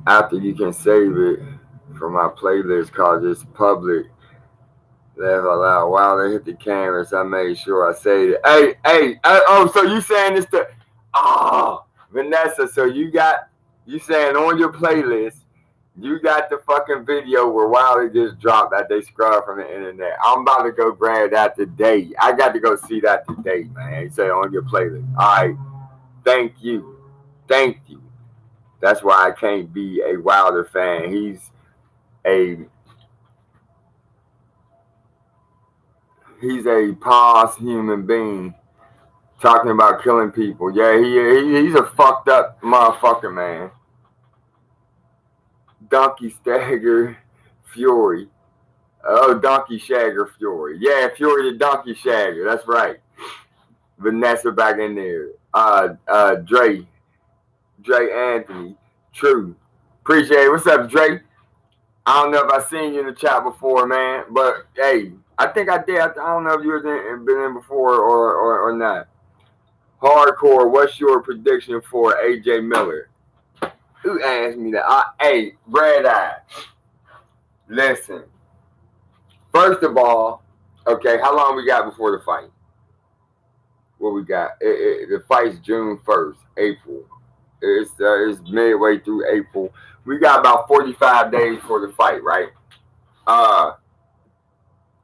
S4: After you can save it from my playlist called It's Public. Laugh out loud. While they hit the canvas, I made sure I saved it. Hey, so you saying this to, Vanessa, so you saying on your playlist, you got the fucking video where Wiley just dropped that they scrubbed from the internet. I'm about to go grab that today. I got to go see that today, man. You say on your playlist. All right. Thank you. That's why I can't be a Wilder fan. He's a pause human being talking about killing people. Yeah, he's a fucked up motherfucker, man. Donkey Stagger Fury. Oh, Donkey Shagger Fury. Yeah, Fury the Donkey Shagger. That's right. Vanessa back in there. Dre Anthony. True. Appreciate it. What's up, Dre? I don't know if I've seen you in the chat before, man. But, hey, I think I did. I don't know if you been in before or not. Hardcore, what's your prediction for AJ Miller? Who asked me that? Hey, Red Eye. Listen. First of all, okay, how long we got before the fight? What we got? The fight's June 1st, April. It's midway through April. We got about 45 days for the fight, right?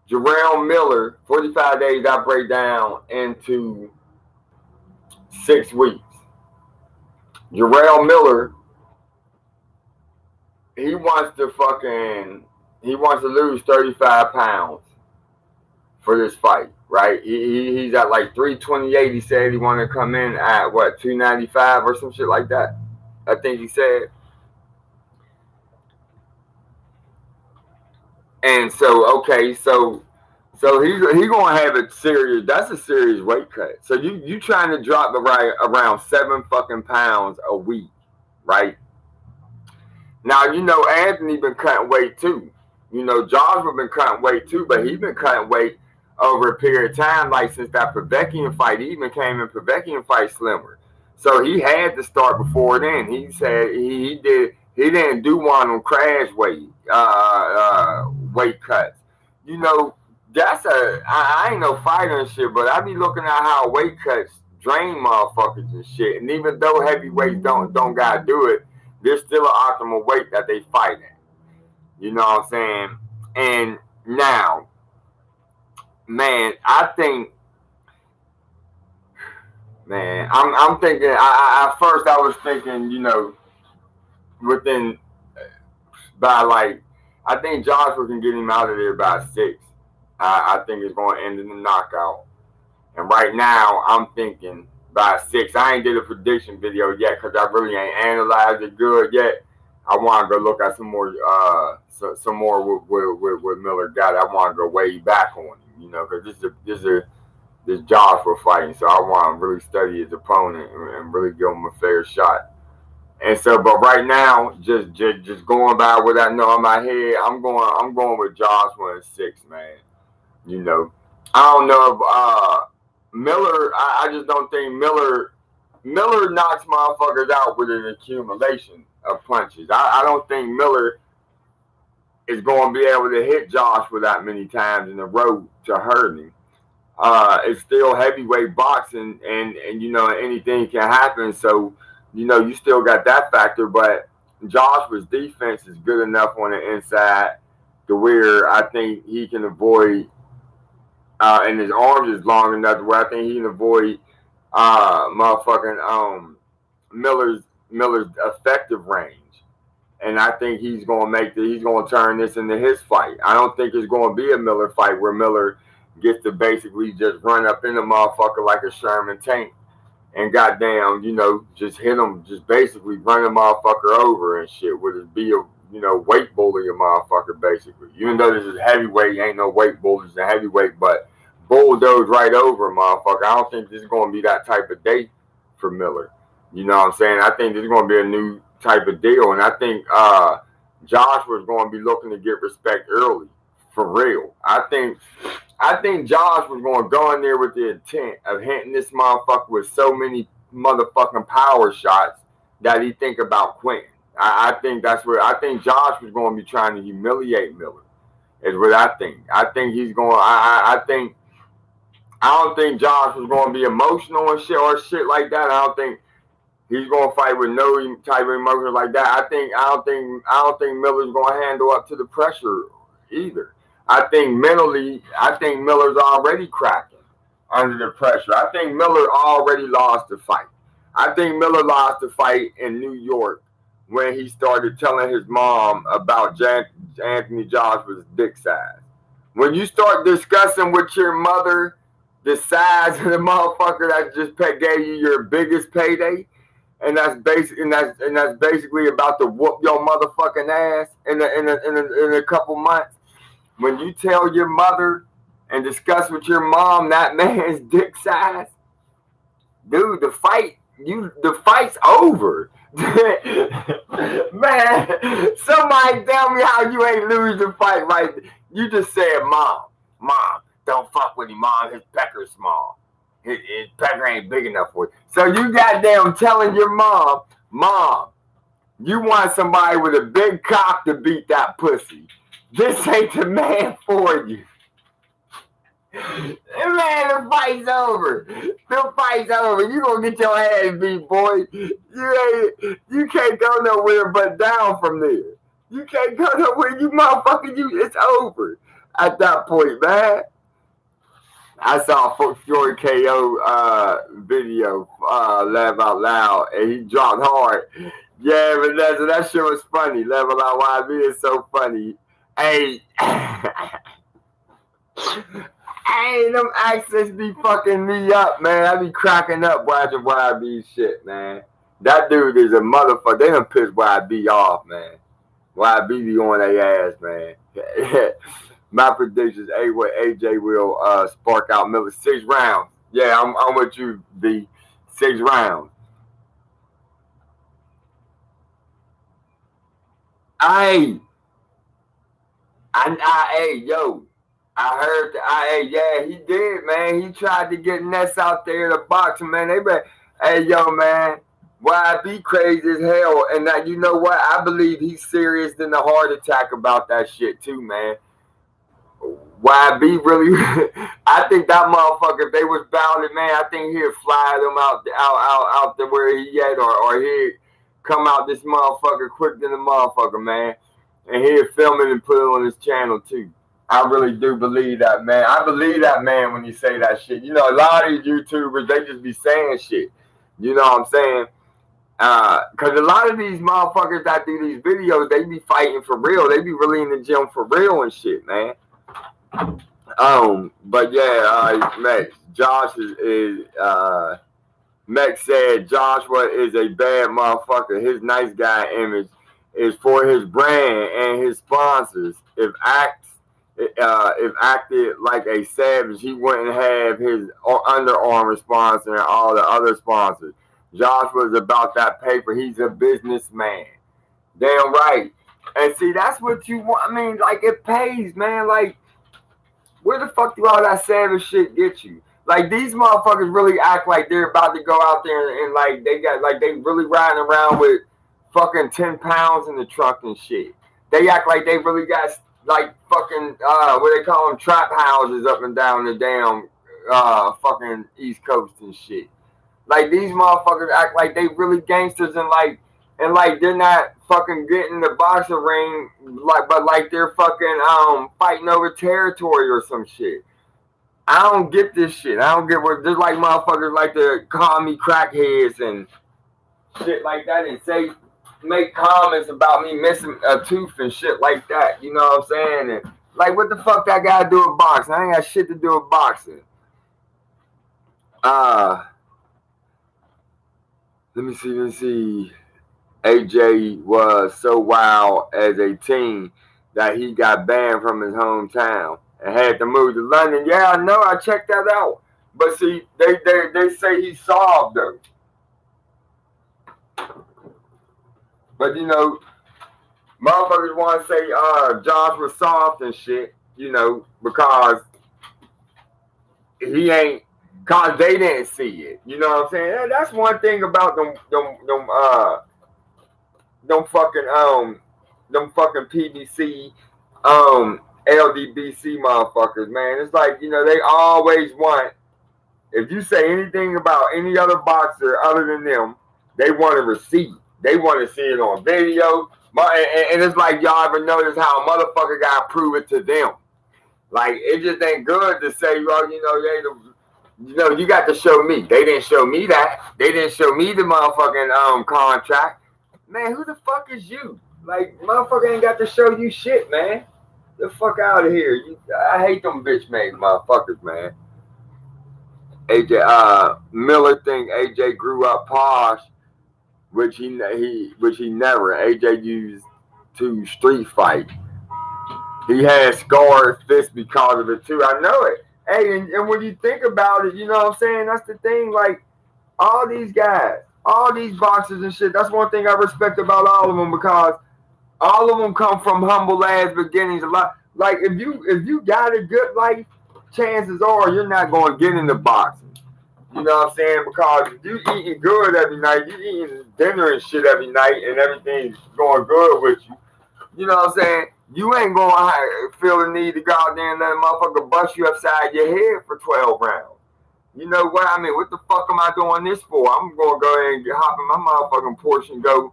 S4: Jarrell Miller, 45 days I break down into 6 weeks. Jarrell Miller, he wants to lose 35 pounds for this fight, right? He's at like 328. He said he wanted to come in at what, 295 or some shit like that. I think he said. And so, okay, so he's gonna have that's a serious weight cut. So you trying to drop around 7 fucking pounds a week, right? Now, you know, Anthony been cutting weight too. You know, Joshua been cutting weight too, but he been cutting weight over a period of time, like since that Povetkian fight. He even came in Povetkian fight slimmer. So he had to start before then. He said he didn't do one on crash weight cuts. You know, I ain't no fighter and shit, but I be looking at how weight cuts drain motherfuckers and shit. And even though heavyweights don't gotta do it, there's still an optimal weight that they fight at. You know what I'm saying? And now, man, I'm thinking. At first I was thinking, you know, I think Joshua can get him out of there by 6. I think it's going to end in a knockout. And right now, I'm thinking by 6. I ain't did a prediction video yet because I really ain't analyzed it good yet. I want to go look at some more what Miller got. I want to go way back on him, you know, because this Joshua fighting. So I want to really study his opponent and really give him a fair shot. And so, but right now, just going by what I know in my head, I'm going with Joshua at 6, man. You know, I don't know if Miller. I just don't think Miller knocks motherfuckers out with an accumulation of punches. I don't think Miller is going to be able to hit Joshua that many times in a row to hurt him. It's still heavyweight boxing, and you know, anything can happen. So, you know, you still got that factor, but Joshua's defense is good enough on the inside to where I think he can avoid, and his arms is long enough to where I think he can avoid Miller's effective range. And I think he's going to turn this into his fight. I don't think it's going to be a Miller fight where Miller gets to basically just run up in the motherfucker like a Sherman tank and goddamn, you know, just hit him, just basically run the motherfucker over and shit, would it be a, you know, weight bully a motherfucker basically. Even though this is heavyweight, ain't no weight bullies in heavyweight, but bulldoze right over a motherfucker. I don't think this is going to be that type of day for Miller. You know what I'm saying? I think this is going to be a new type of deal, and I think Joshua's going to be looking to get respect early, for real. I think Josh was going to go in there with the intent of hitting this motherfucker with so many motherfucking power shots that he think about quitting. I think that's where I think Josh was going to be trying to humiliate Miller. Is what I think. I think he's going. I don't think Josh was going to be emotional and shit or shit like that. I don't think he's going to fight with no type of emotion like that. I don't think Miller's going to handle up to the pressure either. I think mentally, Miller's already cracking under the pressure. I think Miller already lost the fight. I think Miller lost the fight in New York when he started telling his mom about Anthony Joshua's dick size. When you start discussing with your mother the size of the motherfucker that just gave you your biggest payday, and that's basically about to whoop your motherfucking ass in a couple months. When you tell your mother and discuss with your mom that man's dick size, dude, the fight's over. Man, somebody tell me how you ain't lose the fight right. You just said mom. Mom, don't fuck with him, Mom. His pecker's small. His pecker ain't big enough for you. So you goddamn telling your mom, Mom, you want somebody with a big cock to beat that pussy. This ain't the man for you. Man, the fight's over. The fight's over. You gonna get your ass beat, boy. You can't go nowhere but down from there. You can't go nowhere. You motherfucker, it's over at that point, man. I saw a Fury KO video, laugh out loud, and he dropped hard. Yeah, but that shit was funny. Laugh out loud, YB is so funny. Hey, hey, them accents be fucking me up, man. I be cracking up watching YB shit, man. That dude is a motherfucker. They done pissed YB off, man. YB be on their ass, man. My predictions, AJ will spark out Miller 6 rounds. Yeah, I'm with you, B. 6 rounds. Hey, yo, I heard yeah, he did, man. He tried to get Ness out there to boxing, man. Hey, yo, man, YB crazy as hell. And that, you know what? I believe he's serious than the heart attack about that shit too, man. YB really, I think that motherfucker, if they was battling, man, I think he'd fly them out to where he at, or he'd come out this motherfucker quick than the motherfucker, man. And he'd film it and put it on his channel too. I really do believe that, man. I believe that, man, when you say that shit. You know, a lot of these YouTubers, they just be saying shit. You know what I'm saying? Because a lot of these motherfuckers that do these videos, they be fighting for real. They be really in the gym for real and shit, man. But yeah, Max, Josh is Max said Joshua is a bad motherfucker. His nice guy image is for his brand and his sponsors. If acted like a savage, he wouldn't have his Under Armour sponsor and all the other sponsors. Joshua's about that paper. He's a businessman. Damn right. And see, that's what you want. I mean, like, it pays, man. Like, where the fuck do all that savage shit get you? Like, these motherfuckers really act like they're about to go out there and like, they really riding around with fucking 10 pounds in the truck and shit. They act like they really got, like, fucking, what they call them, trap houses up and down the damn, fucking East Coast and shit. Like, these motherfuckers act like they really gangsters and they're not fucking getting the boxing ring, but they're fucking fighting over territory or some shit. I don't get this shit. I don't get what, just like motherfuckers like to call me crackheads and shit like that and make comments about me missing a tooth and shit like that. You know what I'm saying? And like, what the fuck that got to do with boxing? I ain't got shit to do with boxing. Let me see. AJ was so wild as a teen that he got banned from his hometown and had to move to London. Yeah, I know. I checked that out. But see, they say he's soft though. But you know, motherfuckers want to say Josh was soft and shit, you know, because he ain't. Cause they didn't see it, you know what I'm saying? That's one thing about them fucking PBC, LDBC motherfuckers, man. It's like, you know, they always want. If you say anything about any other boxer other than them, they want a receipt. They want to see it on video. And it's like, y'all ever notice how a motherfucker got to prove it to them? Like, it just ain't good to say, well, you know, you got to show me. They didn't show me that. They didn't show me the motherfucking contract. Man, who the fuck is you? Like, motherfucker ain't got to show you shit, man. Get the fuck out of here. I hate them bitch made motherfuckers, man. AJ Miller think AJ grew up posh, which he never. AJ used to street fight. He had scarred fists because of it too. I know it. Hey, and when you think about it, you know what I'm saying? That's the thing. Like, all these guys, all these boxers and shit, that's one thing I respect about all of them, because all of them come from humble ass beginnings. A lot Like if you got a good life, chances are you're not going to get into boxing. You know what I'm saying? Because you eating good every night, you eating dinner and shit every night, and everything's going good with you. You know what I'm saying? You ain't gonna feel the need to go out there and let a motherfucker bust you upside your head for 12 rounds. You know what I mean? What the fuck am I doing this for? I'm gonna go ahead and hop in my motherfucking Porsche and go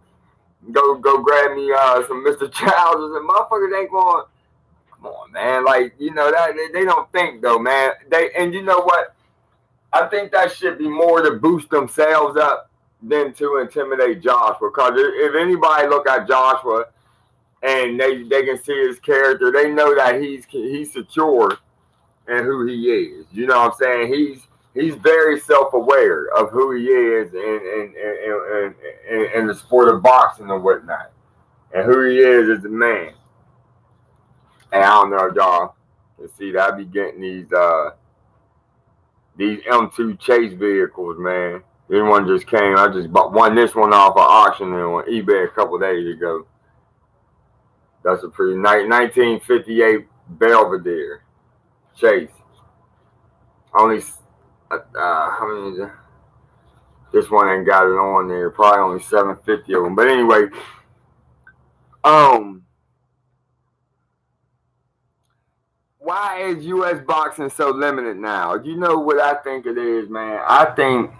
S4: grab me some Mr. Childs, and motherfuckers ain't going. Come on, man. Like that they don't think though, man. And you know what? I think that should be more to boost themselves up than to intimidate Joshua. Because if anybody look at Joshua and they can see his character, they know that he's secure in who he is. You know what I'm saying? He's very self-aware of who he is in the sport of boxing and whatnot, and who he is as a man. And I don't know if y'all can see that I be getting these M2 chase vehicles, man. This one just came. I just won this one off of auction on eBay a couple days ago. That's a pretty nice 1958 Belvedere chase. Only how many is it? This one ain't got it on there. Probably only 750 of them. But anyway, why is U.S. boxing so limited now? You know what I think it is, man. I think,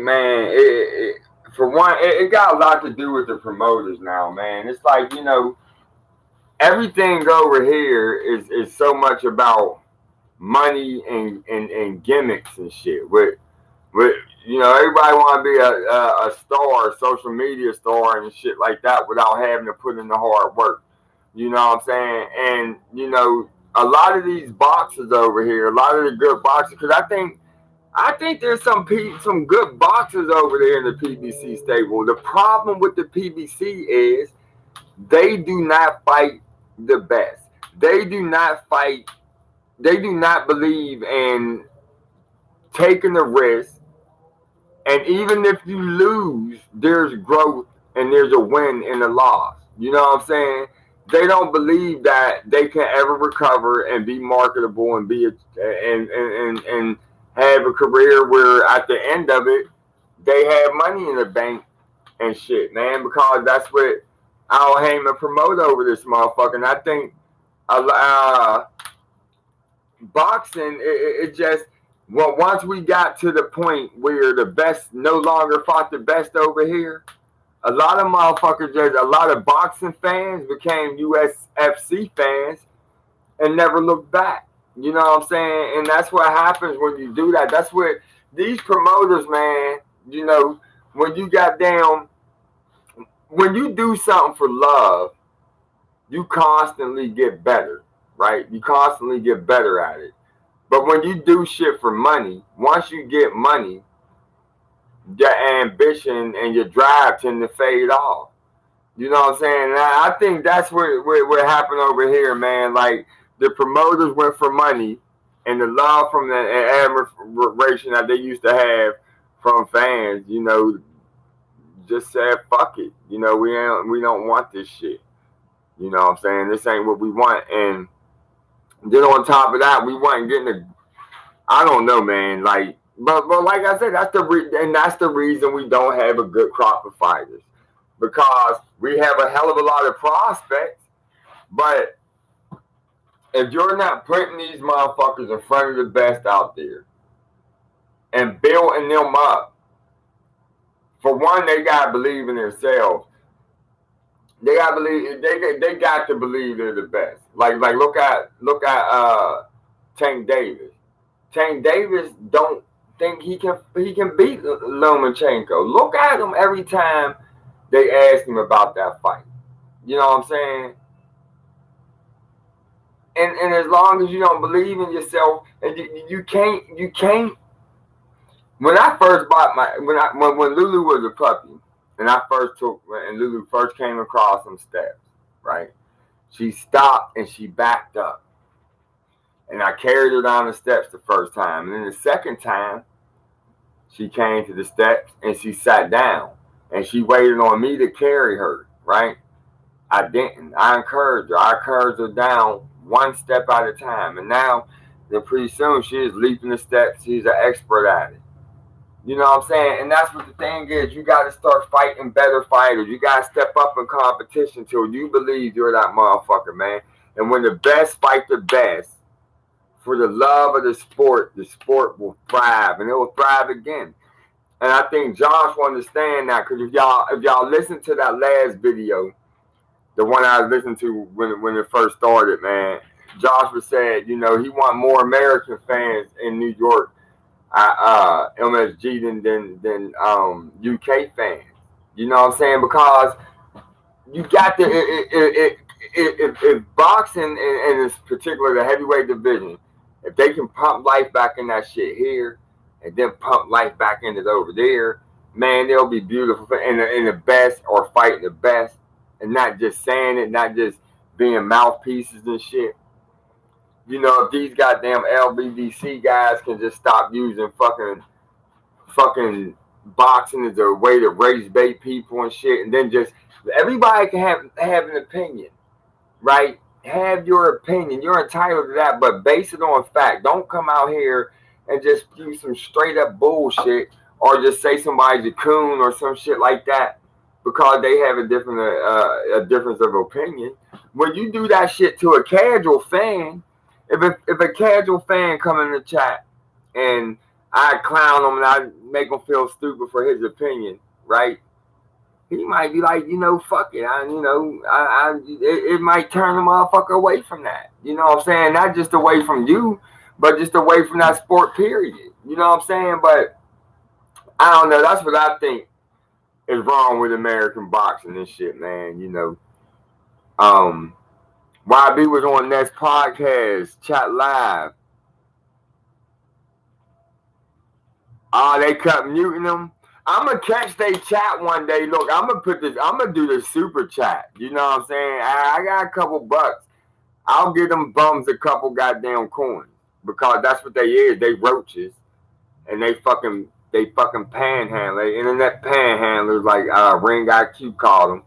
S4: man. For one, it got a lot to do with the promoters now, man. It's like everything over here is so much about money and gimmicks and shit. With everybody want to be a star, a social media star and shit like that without having to put in the hard work. You know what I'm saying? And a lot of these boxers over here, a lot of the good boxers, because I think there's some good boxers over there in the PBC stable. The problem with the PBC is they do not fight the best. They do not fight. They do not believe in taking the risk. And even if you lose, there's growth and there's a win in the loss. You know what I'm saying? They don't believe that they can ever recover and be marketable and and have a career where at the end of it they have money in the bank and shit, man. Because that's what Al Heyman promote over this motherfucker. And I think boxing, it just once we got to the point where the best no longer fought the best over here, a lot of motherfuckers, a lot of boxing fans became UFC fans and never looked back. You know what I'm saying? And that's what happens when you do that. That's what these promoters, man, when you do something for love, you constantly get better, right? You constantly get better at it. But when you do shit for money, once you get money, your ambition and your drive tend to fade off. You know what I'm saying? And I think that's what happened over here, man. Like the promoters went for money, and the love from the admiration that they used to have from fans, just said fuck it. We don't want this shit. You know what I'm saying? This ain't what we want. And then on top of that, we wasn't getting I don't know, man. Like, but like I said, that's the reason we don't have a good crop of fighters, because we have a hell of a lot of prospects, but if you're not putting these motherfuckers in front of the best out there and building them up, for one, they gotta believe in themselves. They gotta believe. They got to believe they're the best. Like look at Tank Davis. Tank Davis don't think he can beat Lomachenko. Look at him every time they ask him about that fight. You know what I'm saying? And as long as you don't believe in yourself, and you can't. When I first bought when Lulu was a puppy, and Lulu first came across some steps, right? She stopped and she backed up. And I carried her down the steps the first time. And then the second time, she came to the steps and she sat down. And she waited on me to carry her, right? I didn't. I encouraged her. I encouraged her down one step at a time. And now, then pretty soon, she is leaping the steps. She's an expert at it. You know what I'm saying? And that's what the thing is. You got to start fighting better fighters. You got to step up in competition till you believe you're that motherfucker, man. And when the best fight the best, for the love of the sport will thrive, and it will thrive again. And I think Josh will understand that, because if y'all listen to that last video, the one I was listening to when it first started, man, Josh was saying, you know, he want more American fans in New York, MSG than UK fans. You know what I'm saying? Because you got to if boxing and this particular the heavyweight division, if they can pump life back in that shit here, and then pump life back in it over there, man, they'll be beautiful. And the best are fighting the best, and not just saying it, not just being mouthpieces and shit. You know, if these goddamn LBDC guys can just stop using fucking boxing as a way to raise bait people and shit, and then just everybody can have an opinion, right? Have your opinion. You're entitled to that, but base it on fact. Don't come out here and just do some straight up bullshit, or just say somebody's a coon or some shit like that because they have a difference of opinion. When you do that shit to a casual fan, if a casual fan come in the chat and I clown him and I make him feel stupid for his opinion, right? He might be like, you know, fuck it. It might turn the motherfucker away from that. You know what I'm saying? Not just away from you, but just away from that sport, period. You know what I'm saying? But I don't know. That's what I think is wrong with American boxing and shit, man. You know, YB was on Next Podcast, chat live. They kept muting them. I'm gonna catch they chat one day. Look, I'm gonna do the super chat. You know what I'm saying? I got a couple bucks. I'll give them bums a couple goddamn coins, because that's what they is. They roaches, and they fucking panhandle. They internet panhandlers, like Ring IQ called them,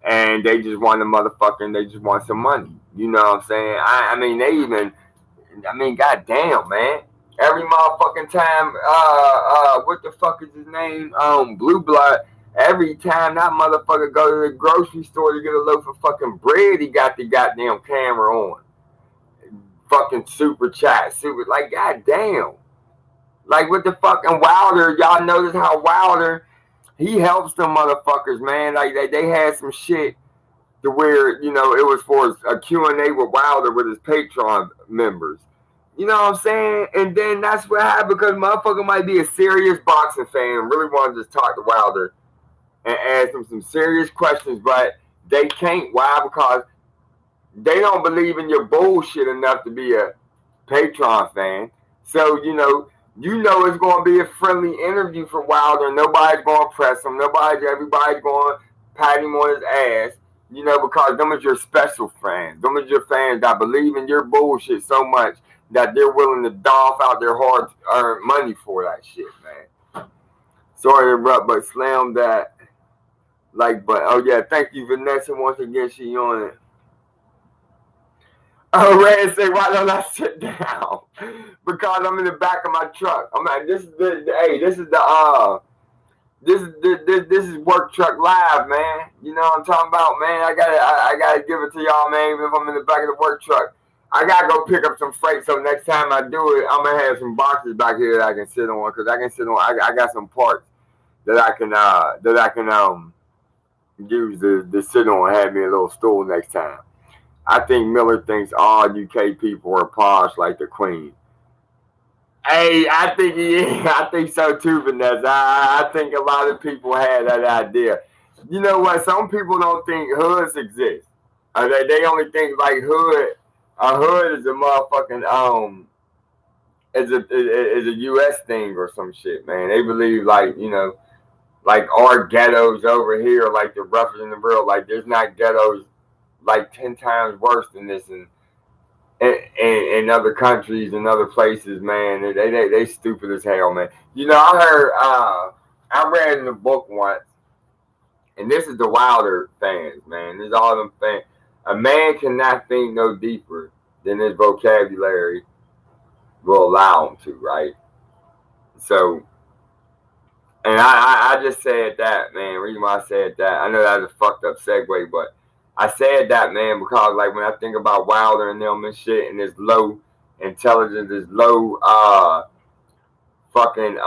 S4: and they just want they just want some money. You know what I'm saying? I mean, goddamn, man. Every motherfucking time, what the fuck is his name? Blue Blood. Every time that motherfucker go to the grocery store to get a loaf of fucking bread, he got the goddamn camera on. Fucking super chat, like goddamn. Like what the fucking Wilder? Y'all notice how Wilder, he helps them motherfuckers, man. Like they had some shit to where, you know, it was for a Q&A with Wilder with his Patreon members. You know what I'm saying? And then that's what happened, because motherfucker might be a serious boxing fan and really want to just talk to Wilder and ask him some serious questions, but they can't. Why? Because they don't believe in your bullshit enough to be a Patreon fan. So, you know it's going to be a friendly interview for Wilder. Nobody's going to press him. Everybody's going to pat him on his ass, you know, because them is your special fans. Them is your fans that believe in your bullshit so much that they're willing to doff out their hard-earned money for that shit, man. Sorry to interrupt, but slam that like button. Oh, yeah, thank you, Vanessa. Once again, she on it. Oh, Red say, why don't I sit down? Because I'm in the back of my truck. This is Work Truck Live, man. You know what I'm talking about, man? I gotta give it to y'all, man, even if I'm in the back of the work truck. I gotta go pick up some freight, so next time I do it, I'm gonna have some boxes back here that I can sit on, because I got some parts that I can use to sit on and have me a little stool next time. I think Miller thinks all UK people are posh like the Queen. Hey, I think he is. I think so too, Vanessa. I think a lot of people had that idea. You know what? Some people don't think hoods exist. They only think like hood. A hood is a motherfucking is a US thing or some shit, man. They believe like, you know, like our ghettos over here, like the roughest in the world. Like there's not ghettos like 10 times worse than this in other countries and other places, man. They stupid as hell, man. You know, I read in a book once, and this is the Wilder fans, man. This is all them fans. A man cannot think no deeper than his vocabulary will allow him to, right? So, and I just said that, man. The reason why I said that, I know that was a fucked up segue, but I said that, man, because like when I think about Wilder and them and shit, and this low intelligence, this low fucking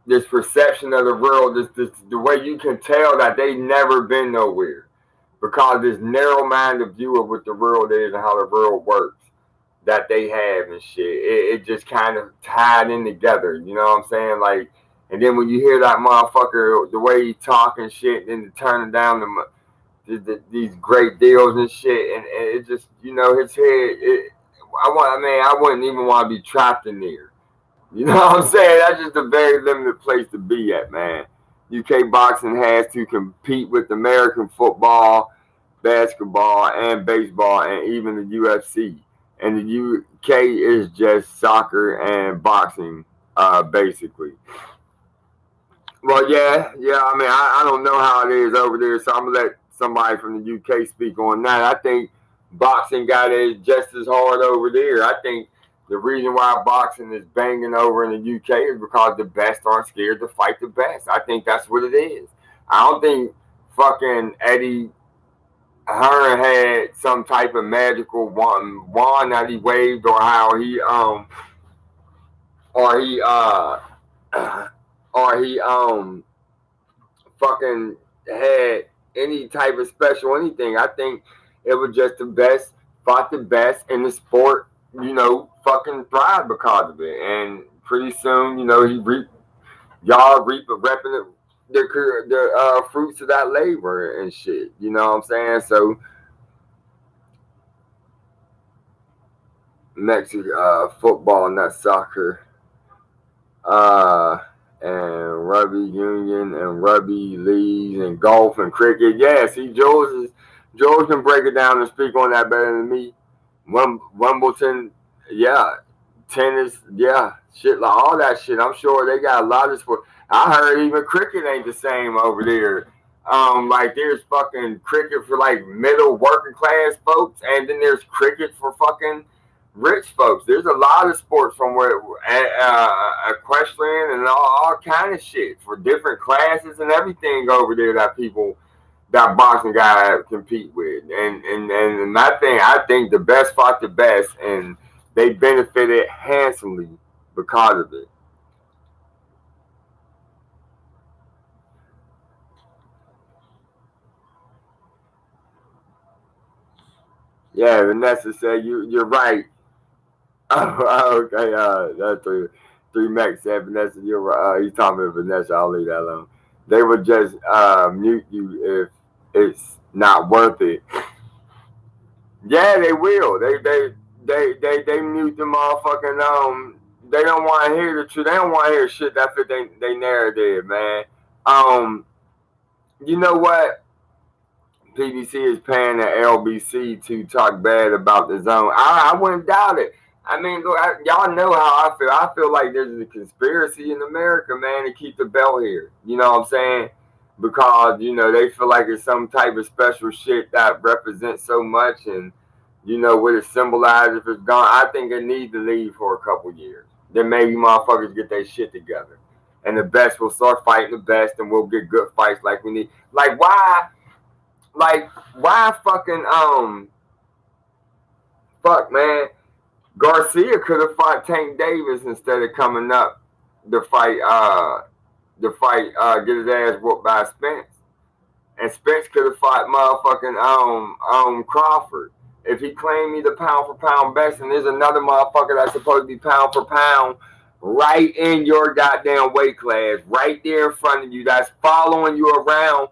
S4: this perception of the world, this the way you can tell that they never been nowhere, because this narrow-minded view of what the world is and how the world works that they have and shit, it just kind of tied in together, you know what I'm saying? Like, and then when you hear that motherfucker, the way he talk and shit, and then turning down these great deals and shit, and it just, you know, his head, I wouldn't even want to be trapped in there. You know what I'm saying? That's just a very limited place to be at, man. UK boxing has to compete with American football, basketball, and baseball, and even the UFC. And the UK is just soccer and boxing, basically. Well, yeah. I mean, I don't know how it is over there, so I'm gonna let somebody from the UK speak on that. I think boxing got it just as hard over there. I think the reason why boxing is banging over in the UK is because the best aren't scared to fight the best. I think that's what it is. I don't think fucking Eddie Hearn had some type of magical wand that he waved, or how he fucking had any type of special anything. I think it was just the best fought the best in the sport, you know, fucking thrive because of it. And pretty soon, you know, y'all reaping the fruits of that labor and shit. You know what I'm saying? So Mexico, football, not soccer, and rugby union and rugby leagues and golf and cricket. Yeah, see, George can break it down and speak on that better than me. Wimbledon, yeah, tennis, yeah, shit, like all that shit. I'm sure they got a lot of sport. I heard even cricket ain't the same over there. Like there's fucking cricket for like middle working class folks, and then there's cricket for fucking rich folks. There's a lot of sports from where equestrian and all kind of shit for different classes and everything over there that boxing guy compete with. And my thing, I think the best fought the best, and they benefited handsomely because of it. Yeah, Vanessa said you're right. Oh, okay. That's three Max said Vanessa. You're right. He's talking about Vanessa. I'll leave that alone. They would just mute you if it's not worth it. Yeah, they will. They mute the motherfucking They don't want to hear the truth. They don't want to hear shit that fit they narrative, man. You know what? PBC is paying the LBC to talk bad about the zone. I wouldn't doubt it. I mean, look, y'all know how I feel. I feel like there's a conspiracy in America, man, to keep the belt here. You know what I'm saying? Because, you know, they feel like it's some type of special shit that represents so much, and, you know, what it symbolizes if it's gone. I think it needs to leave for a couple years. Then maybe motherfuckers get their shit together. And the best will start fighting the best, and we'll get good fights like we need. Like, why fucking, fuck, man. Garcia could have fought Tank Davis instead of coming up to fight, get his ass whooped by Spence. And Spence could have fought motherfucking, Crawford. If he claimed me the pound for pound best, and there's another motherfucker that's supposed to be pound for pound right in your goddamn weight class, right there in front of you, that's following you around.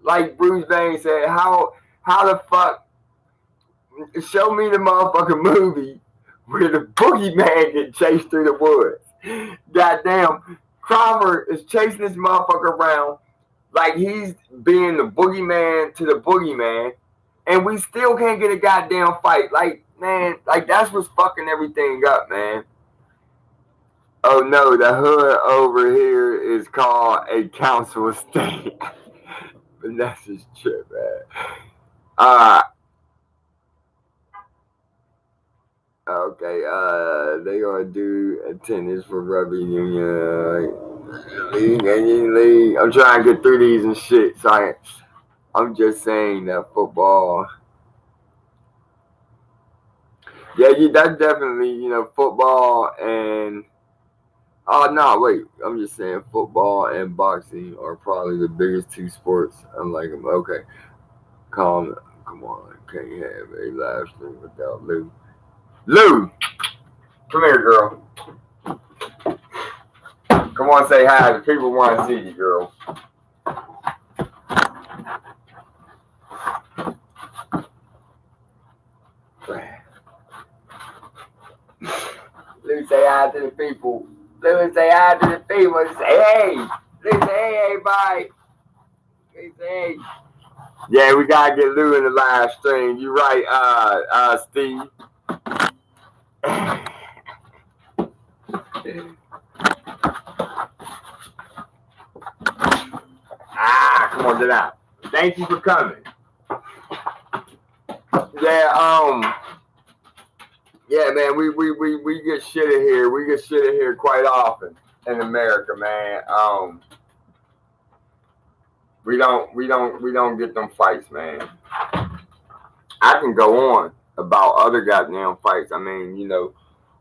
S4: Like Bruce Banks said, how the fuck, show me the motherfucking movie where the boogeyman get chased through the woods. Goddamn, Crawford is chasing this motherfucker around like he's being the boogeyman to the boogeyman, and we still can't get a goddamn fight. Like, man, like that's what's fucking everything up, man. Oh no, the hood over here is called a council estate. But that's just trip, man. Okay, they gonna do attendance for rugby union league. I'm trying to get through these and shit, so I'm just saying that football. Yeah, that's definitely, football and oh no, wait. I'm just saying football and boxing are probably the biggest two sports. I'm like, okay, come on, can't have a live stream without Lou. Lou, come here, girl. Come on, say hi. The people want to see you, girl. Lou, say hi to the people. Lou, say hi to the people. Say hey. Lou, say hey, everybody. Lou, say hey. Yeah, we gotta get Lou in the live stream. You right, Steve. Come on, get out. Thank you for coming. Yeah, man, we get shit in here. We get shit in here quite often in America, man. We don't get them fights, man. I can go on about other goddamn fights. I mean,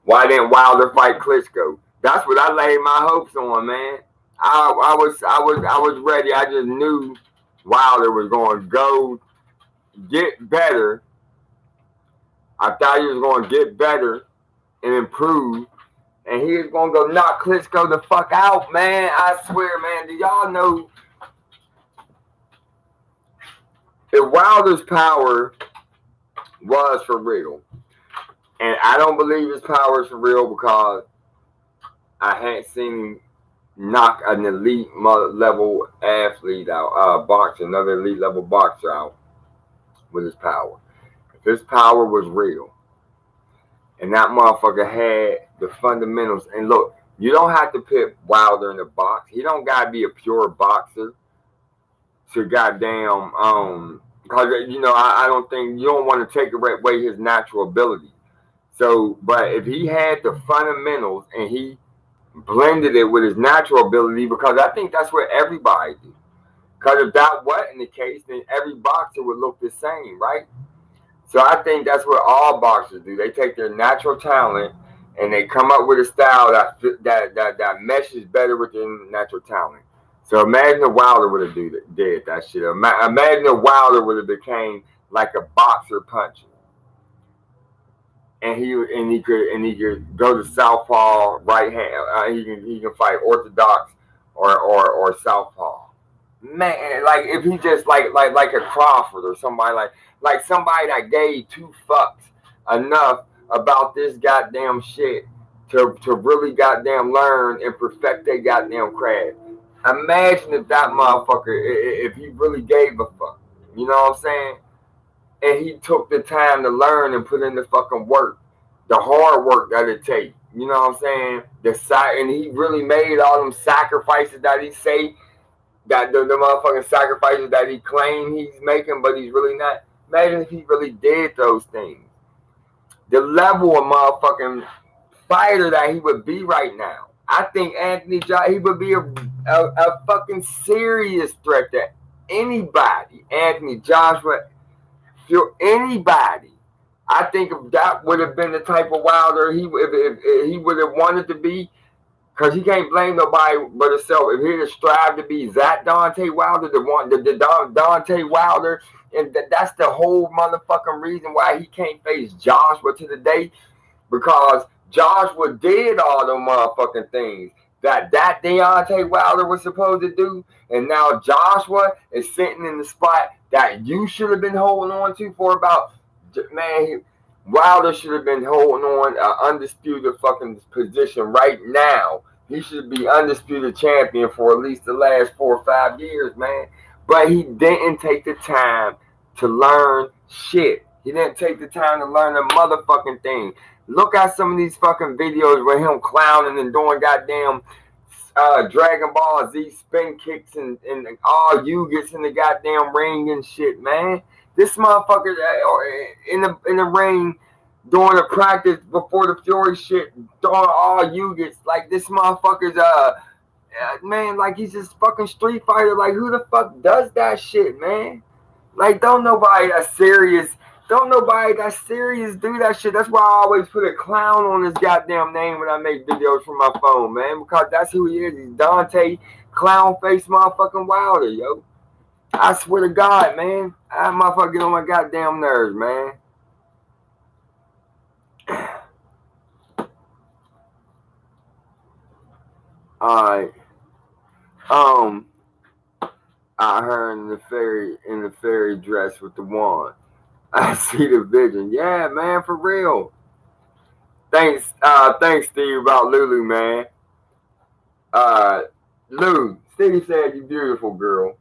S4: why didn't Wilder fight Klitschko? That's what I laid my hopes on, man. I was ready. I just knew Wilder was going to go get better. I thought he was going to get better and improve, and he was going to go knock Klitschko the fuck out, man. I swear, man. Do y'all know if Wilder's power was for real? And I don't believe his power is for real because I hadn't seen him knock an elite level athlete out, another elite level boxer out with his power. If his power was real and that motherfucker had the fundamentals, and look, you don't have to put Wilder in the box. He don't gotta be a pure boxer to goddamn because I don't think you don't want to take away his natural ability. So, but if he had the fundamentals and he blended it with his natural ability, because I think that's what everybody do. Because if that wasn't the case, then every boxer would look the same, right? So I think that's what all boxers do. They take their natural talent and they come up with a style that meshes better with their natural talent. So imagine if Wilder would have did that shit. Imagine if Wilder would have became like a boxer puncher. And he could go to southpaw right hand. He can fight orthodox or southpaw. Man, like if he just like a Crawford or somebody like somebody that gave two fucks enough about this goddamn shit to really goddamn learn and perfect their goddamn craft. Imagine if that motherfucker, if he really gave a fuck, you know what I'm saying? And he took the time to learn and put in the fucking work, the hard work that it takes. You know what I'm saying? And he really made all them sacrifices that he say, that the motherfucking sacrifices that he claimed he's making, but he's really not. Imagine if he really did those things. The level of motherfucking fighter that he would be right now. I think Anthony Joshua, he would be a fucking serious threat to anybody. Anthony Joshua, anybody. I think if that would have been the type of Wilder if he would have wanted to be, because he can't blame nobody but himself. If he'd have strived to be that Deontay Wilder, the Deontay Wilder, and that's the whole motherfucking reason why he can't face Joshua to the day, because Joshua did all them motherfucking things that Deontay Wilder was supposed to do, and now Joshua is sitting in the spot that you should have been holding on to for about, man, Wilder should have been holding on an undisputed fucking position right now. He should be undisputed champion for at least the last 4 or 5 years, man. But he didn't take the time to learn shit. He didn't take the time to learn a motherfucking thing. Look at some of these fucking videos with him clowning and doing goddamn Dragon Ball Z spin kicks and all you gets in the goddamn ring and shit, man. This motherfucker in the ring doing the practice before the Fury shit, doing all you gets like this motherfucker's man, like he's just fucking Street Fighter. Like who the fuck does that shit, man? Like don't nobody that's serious do that shit. That's why I always put a clown on his goddamn name when I make videos from my phone, man. Because that's who he is. He's Dante Clown Face motherfucking Wilder, yo. I swear to God, man. That motherfucker get on my goddamn nerves, man. Alright. I heard in the fairy dress with the wand. I see the vision. Yeah, man, for real. Thanks, Steve, about Lulu, man. Lou, Stevie said you beautiful, girl.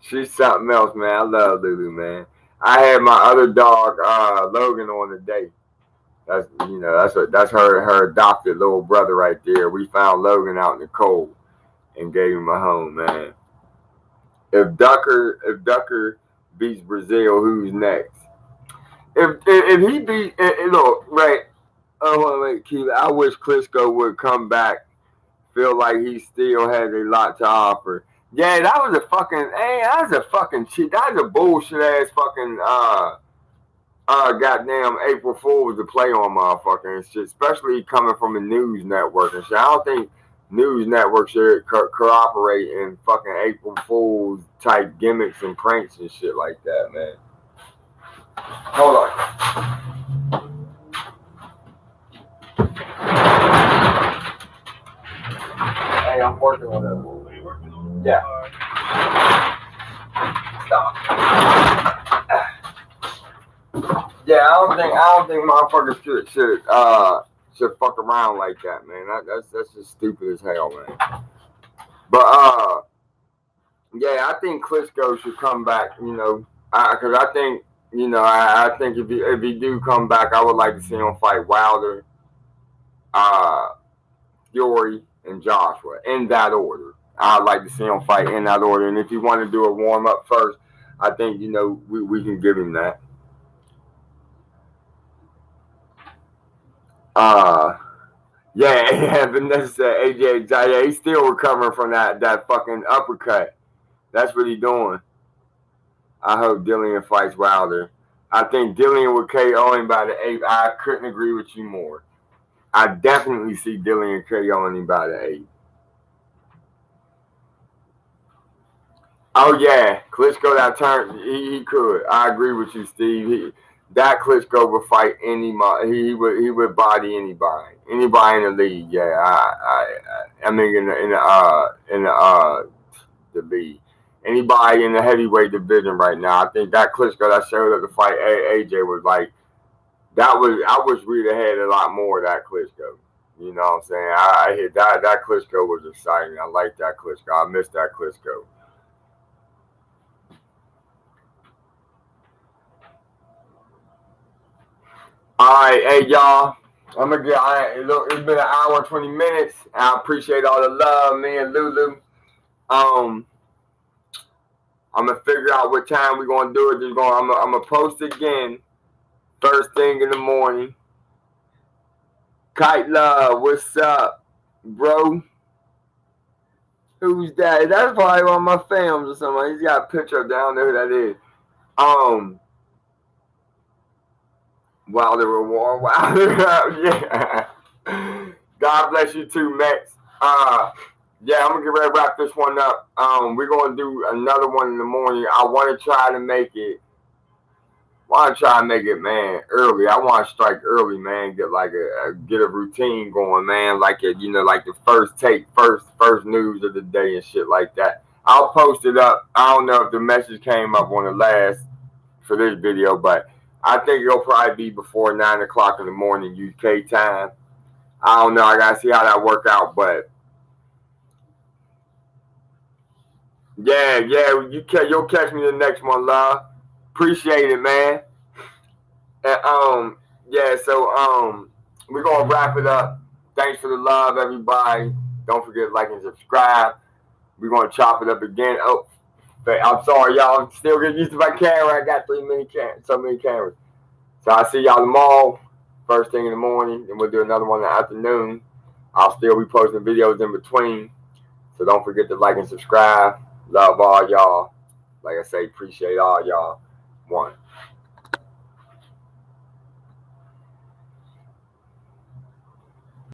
S4: She's something else, man. I love Lulu, man. I had my other dog, Logan, on today. That's her adopted little brother right there. We found Logan out in the cold and gave him a home, man. If Ducker beats Brazil, who's next? If he beat, look, right? I wish Klitschko would come back. Feel like he still has a lot to offer. Yeah, that was a fucking cheat. That was a bullshit ass fucking goddamn April Fool's to play on motherfucker and shit. Especially coming from a news network and shit. I don't think news networks should cooperate in fucking April Fool's type gimmicks and pranks and shit like that, man. Hold on. Hey, I'm working on that. Yeah. Stop. Yeah, I don't think motherfuckers should fuck around like that, man. That's just stupid as hell, man. But yeah, I think Klitschko should come back, you know, because I think, you know, I think if he do come back, I would like to see him fight Wilder, Fury, and Joshua in that order. I'd like to see him fight in that order. And if you want to do a warm up first, I think, you know, we can give him that. Yeah, Vanessa said AJ, yeah, he's still recovering from that fucking uppercut. That's what he's doing. I hope Dillian fights Wilder. I think Dillian would KO him by the 8th. I couldn't agree with you more. I definitely see Dillian KOing him by the 8th. Oh yeah, Klitschko that turn he could. I agree with you, Steve. That Klitschko would fight anybody. He would body anybody in the league. Yeah, I mean in the league. Anybody in the heavyweight division right now. I think that Klitschko that showed up to fight AJ was like that was. I wish we'd have had a lot more of that Klitschko. You know what I'm saying? I hit that Klitschko was exciting. I like that Klitschko. I miss that Klitschko. All right, hey y'all. I'm gonna get. Look, it's been an hour and 20 minutes. I appreciate all the love, me and Lulu. I'm gonna figure out what time we're gonna do it. I'm gonna post again first thing in the morning. Kite Love, what's up, bro? Who's that? That's probably one of my fams or something. He's got a picture down there. Who that is? Wilder Reward, Wilder. Yeah. God bless you too, Max. Yeah, I'm gonna get ready to wrap this one up. We're gonna do another one in the morning. I want to try to make it. Man, early. I want to strike early, man. Get like get a routine going, man. Like like the first news of the day and shit like that. I'll post it up. I don't know if the message came up on the last for this video, but I think it'll probably be before 9 o'clock in the morning UK time. I don't know. I gotta see how that work out, but yeah, you'll catch me the next one, love. Appreciate it, man. And yeah, so we're gonna wrap it up. Thanks for the love, everybody. Don't forget to like and subscribe. We're gonna chop it up again. Oh, I'm sorry, y'all. I'm still getting used to my camera. I got so many cameras. So I'll see y'all tomorrow, first thing in the morning, and we'll do another one in the afternoon. I'll still be posting videos in between. So don't forget to like and subscribe. Love all y'all. Like I say, appreciate all y'all. One.